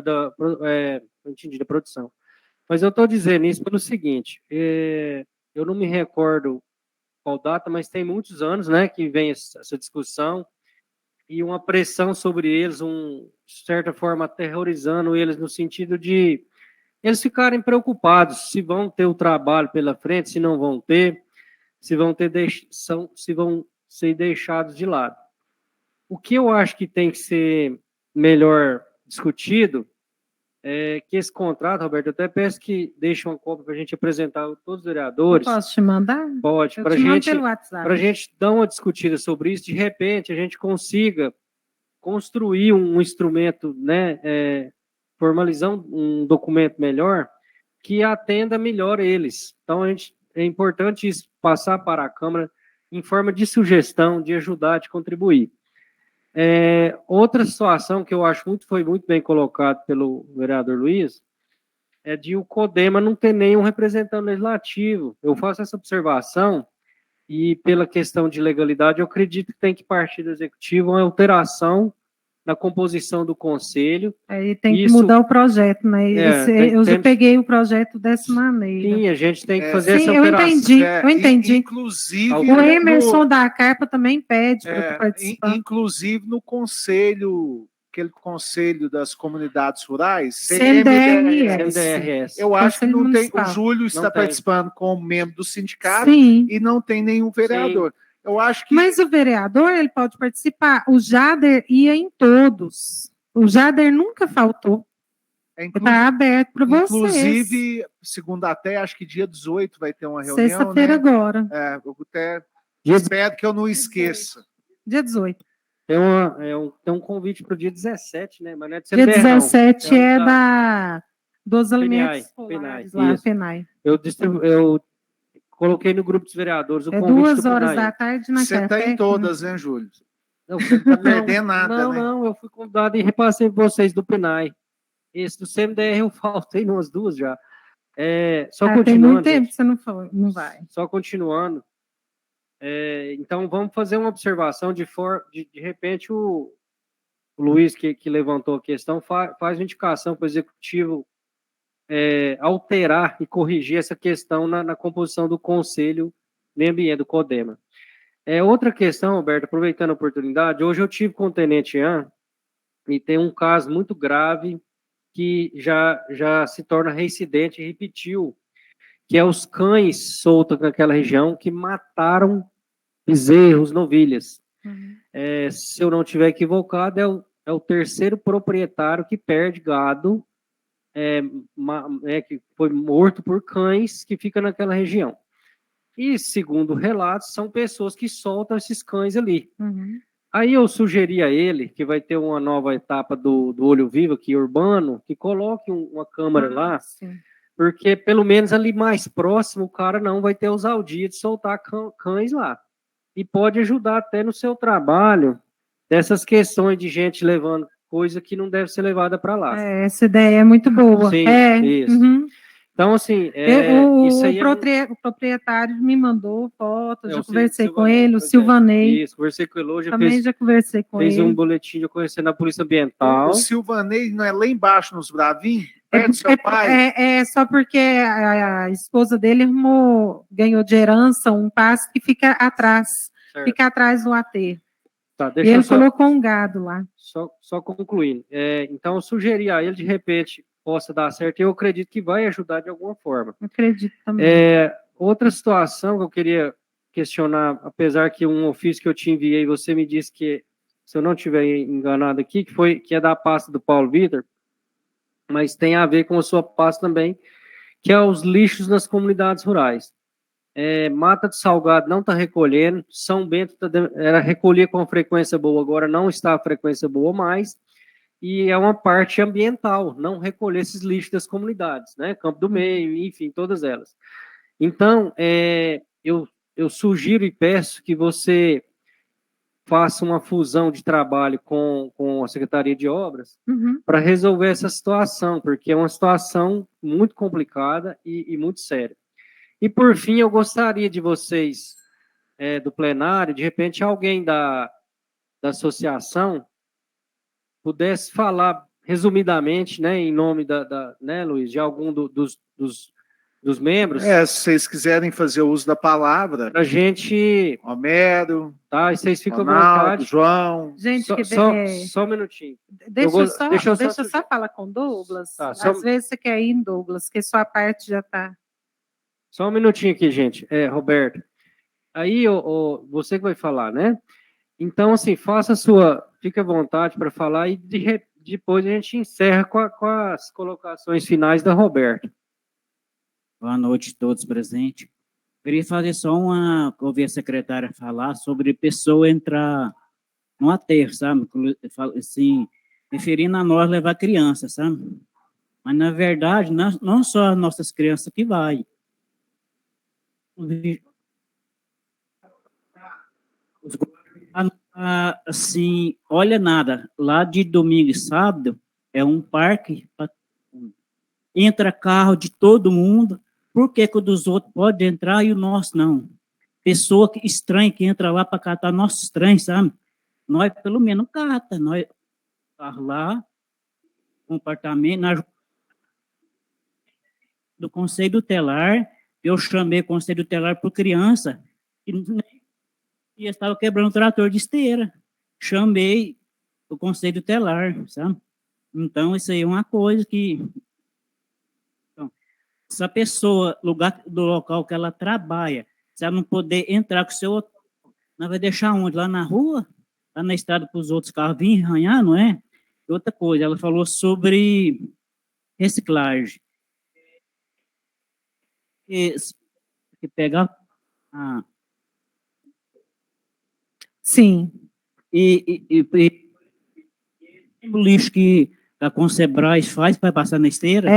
eu entendi, da produção. Mas eu estou dizendo isso pelo seguinte, eu não me recordo qual data, mas tem muitos anos, né, que vem essa discussão e uma pressão sobre eles, de certa forma, aterrorizando eles no sentido de eles ficarem preocupados se vão ter o trabalho pela frente, se não vão ter, se vão ser deixados de lado. O que eu acho que tem que ser melhor discutido é que esse contrato, Roberto, eu até peço que deixe uma cópia para a gente apresentar a todos os vereadores. Posso te mandar? Pode, Eu para te mando gente, pelo WhatsApp. a gente dar uma discutida sobre isso, de repente a gente consiga construir um instrumento, né, formalizar um documento melhor que atenda melhor eles. Então, é importante isso, passar para a Câmara em forma de sugestão, de ajudar, de contribuir. Outra situação que eu acho foi muito bem colocado pelo vereador Luiz, é de o CODEMA não ter nenhum representante legislativo. Eu faço essa observação e, pela questão de legalidade, eu acredito que tem que partir do Executivo uma alteração na composição do Conselho. Aí tem que mudar o projeto, né? Eu já peguei o projeto dessa maneira. Sim, a gente tem que fazer essa alteração. Eu entendi. Inclusive, o Emerson da Carpa também pede para participar. Inclusive no conselho, aquele conselho das comunidades rurais, CMDRS. Eu acho que não tem. O Júlio está participando como membro do sindicato. Sim. E não tem nenhum vereador. Sim. Eu acho que... Mas o vereador, ele pode participar. O Jader ia em todos. O Jader nunca faltou. Está aberto para vocês. Inclusive, segundo até, acho que dia 18 vai ter uma reunião. Sexta-feira, né? Agora. Eu até espero que eu não esqueça. Dia 18. Tem um convite para o dia 17, né? Mas não é de dia 17 dos alimentos escolares lá, PENAI. Eu coloquei no grupo dos vereadores o convite 2 horas da tarde na Você está em todas, né, Júlio? Não, você não está perdendo nada, né? Não, eu fui convidado e repassei para vocês do PENAI. Esse do CMDR eu faltei umas 2 já. Só continuando. Tem muito tempo que você não vai. Só continuando. Então, vamos fazer uma observação de repente, o Luiz, que levantou a questão, faz uma indicação para o Executivo alterar e corrigir essa questão na composição do Conselho Meio Ambiente, do CODEMA. Outra questão, Roberto, aproveitando a oportunidade, hoje eu tive com o Tenente Ian, e tem um caso muito grave que já se torna reincidente e repetiu, que é os cães soltos naquela região que mataram bezerros, novilhas. Uhum. Se eu não estiver equivocado, é o terceiro proprietário que perde gado, que foi morto por cães que fica naquela região. E, segundo relatos, são pessoas que soltam esses cães ali. Uhum. Aí eu sugeri a ele, que vai ter uma nova etapa do Olho Vivo aqui, urbano, que coloque uma câmera lá, sim. Porque pelo menos ali mais próximo o cara não vai ter ousadia de soltar cães lá. E pode ajudar até no seu trabalho dessas questões de gente levando coisa que não deve ser levada para lá. Essa ideia é muito boa. Sim, isso. Uhum. Então, assim, isso aí o proprietário me mandou fotos, já conversei com ele, o Silvanei. Isso, conversei com ele hoje. Também já conversei com ele. Fez um boletim de conhecer na Polícia Ambiental. O Silvanei não é lá embaixo nos Bravinhos? Perto do seu pai? Só porque a esposa dele ganhou de herança um pasto que fica atrás. Certo. Fica atrás do aterro. Tá, e ele colocou um gado lá. Só concluindo. Então, eu sugeri a ele, de repente, possa dar certo, e eu acredito que vai ajudar de alguma forma. Acredito também. Outra situação que eu queria questionar, apesar que um ofício que eu te enviei, você me disse que, se eu não estiver enganado aqui, que é da pasta do Paulo Vitor, mas tem a ver com a sua pasta também, que é os lixos nas comunidades rurais. Mata de Salgado não está recolhendo, São Bento era recolher com frequência boa, agora não está a frequência boa mais, e é uma parte ambiental, não recolher esses lixos das comunidades, né? Campo do Meio, enfim, todas elas. Então, eu sugiro e peço que você faça uma fusão de trabalho com a Secretaria de Obras para resolver essa situação, porque é uma situação muito complicada e muito séria. E, por fim, eu gostaria de vocês, do plenário, de repente alguém da associação pudesse falar resumidamente, né, em nome né, Luiz, de algum dos membros. Se vocês quiserem fazer uso da palavra. Para a gente. Homero. Tá, e vocês ficam Ronaldo, à vontade. João. Gente, só um minutinho. Deixa eu só falar com o Douglas. Tá, Às vezes você quer ir em Douglas, que sua parte já está. Só um minutinho aqui, gente. Roberto. Aí, você que vai falar, né? Então, assim, fique à vontade para falar e depois a gente encerra com as colocações finais da Roberta. Boa noite a todos presentes. Queria fazer só ouvir a secretária falar sobre pessoa entrar no aterro, sabe? Assim, referindo a nós levar criança, sabe? Mas, na verdade, não só as nossas crianças que vai. Assim, olha nada, lá de domingo e sábado é um parque, entra carro de todo mundo, por que o dos outros pode entrar e o nosso não? Pessoa estranha que entra lá para catar nossos trens, sabe? Nós, pelo menos, cata, nós carro lá, compartamento, do Conselho Tutelar, eu chamei o Conselho Tutelar por criança, e estava quebrando o trator de esteira. Chamei o Conselho Tutelar, sabe? Então, isso aí é uma coisa que... Então, essa pessoa, do local que ela trabalha, se ela não poder entrar com o seu... Ela vai deixar onde? Lá na rua? Lá na estrada para os outros carros virem arranhar, não é? Outra coisa, ela falou sobre reciclagem. Que pegar... Sim. E o lixo que a Consebras faz para passar na esteira?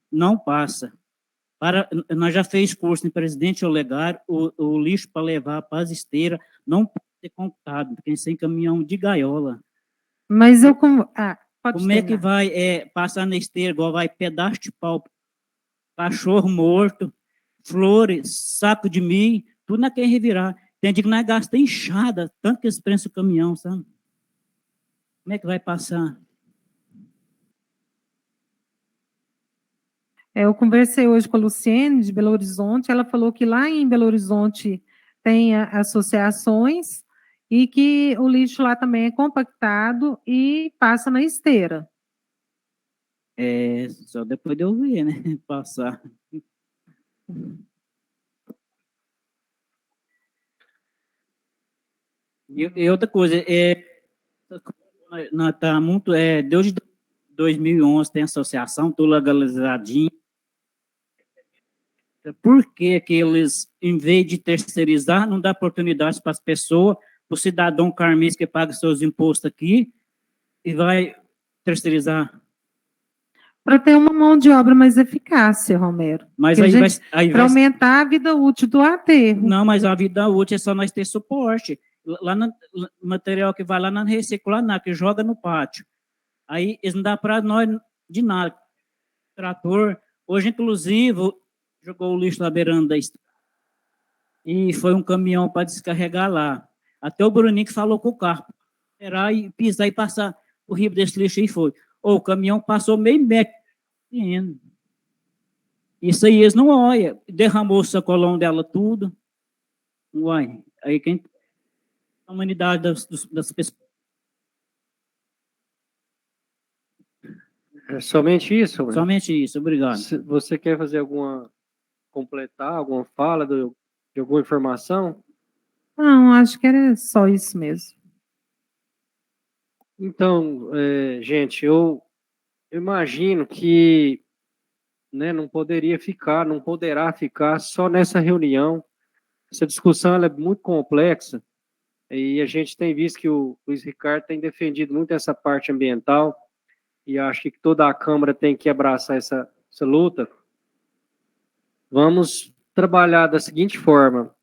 Não passa. Nós já fez curso em Presidente Olegário, o lixo para levar para as esteiras não pode ser computado, porque sem caminhão de gaiola. Mas eu... Como é que vai passar na esteira, igual vai pedaço de pau, cachorro morto, flores, saco de milho, tudo naquele revirar. Tem dia que nós gasta enxada, tanto que eles prensam o caminhão, sabe? Como é que vai passar? Eu conversei hoje com a Luciene, de Belo Horizonte, ela falou que lá em Belo Horizonte tem associações e que o lixo lá também é compactado e passa na esteira. Só depois de eu ver, né? Passar. E outra coisa, tá muito, desde 2011 tem associação, tudo legalizadinho. Por que eles, em vez de terceirizar, não dá oportunidade para as pessoas, para o cidadão carmês que paga seus impostos aqui, e vai terceirizar? Para ter uma mão de obra mais eficaz, Romero. Mas para aumentar a vida útil do aterro. Não, mas a vida útil é só nós ter suporte. Lá no material que vai lá na reciclar, que joga no pátio. Aí eles não dá para nós de nada. Trator, hoje, inclusive, jogou o lixo na beiranda da estrada. E foi um caminhão para descarregar lá. Até o Bruninho que falou com o carro. Esperar e pisar e passar o rio desse lixo aí foi. O caminhão passou meio metro. Isso aí eles não olham. Derramou o sacolão dela tudo. Uai, aí quem... A humanidade das pessoas. É somente isso? Somente isso, obrigado. Você quer fazer alguma completar alguma fala de alguma informação? Não, acho que era só isso mesmo. Então, gente, eu imagino que, né, não poderá ficar só nessa reunião. Essa discussão ela é muito complexa e a gente tem visto que o Luiz Ricardo tem defendido muito essa parte ambiental e acho que toda a Câmara tem que abraçar essa luta. Vamos trabalhar da seguinte forma: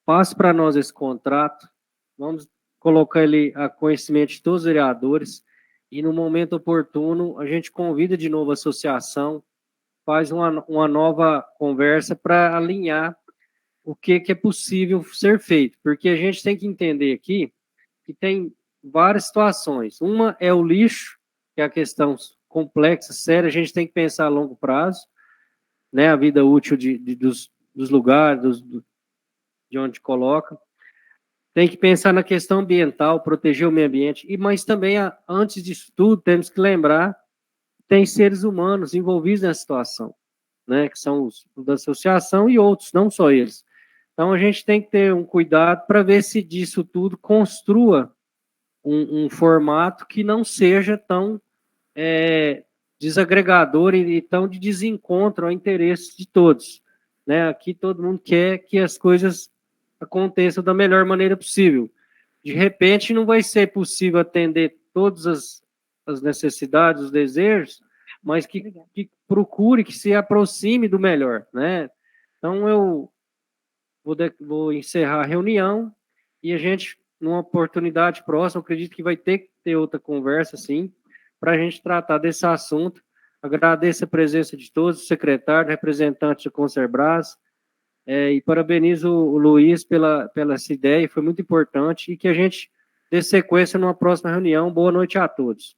passe para nós esse contrato, vamos colocar ele a conhecimento de todos os vereadores e, no momento oportuno, a gente convida de novo a associação, faz uma nova conversa para alinhar o que é possível ser feito, porque a gente tem que entender aqui que tem várias situações. Uma é o lixo, que é a questão complexa, séria, a gente tem que pensar a longo prazo, né, a vida útil dos lugares, de onde coloca. Tem que pensar na questão ambiental, proteger o meio ambiente, mas também, antes disso tudo, temos que lembrar que tem seres humanos envolvidos nessa situação, né, que são os da associação e outros, não só eles. Então, a gente tem que ter um cuidado para ver se disso tudo construa um formato que não seja tão desagregador e tão de desencontro ao interesse de todos. Né? Aqui todo mundo quer que as coisas aconteçam da melhor maneira possível. De repente, não vai ser possível atender todas as necessidades, os desejos, mas que procure, que se aproxime do melhor. Né? Então, eu vou encerrar a reunião e a gente, numa oportunidade próxima, acredito que vai ter que ter outra conversa, sim, para a gente tratar desse assunto. Agradeço a presença de todos, o secretário, representante do Concerbras, e parabenizo o Luiz pela essa ideia, foi muito importante, e que a gente dê sequência numa próxima reunião. Boa noite a todos.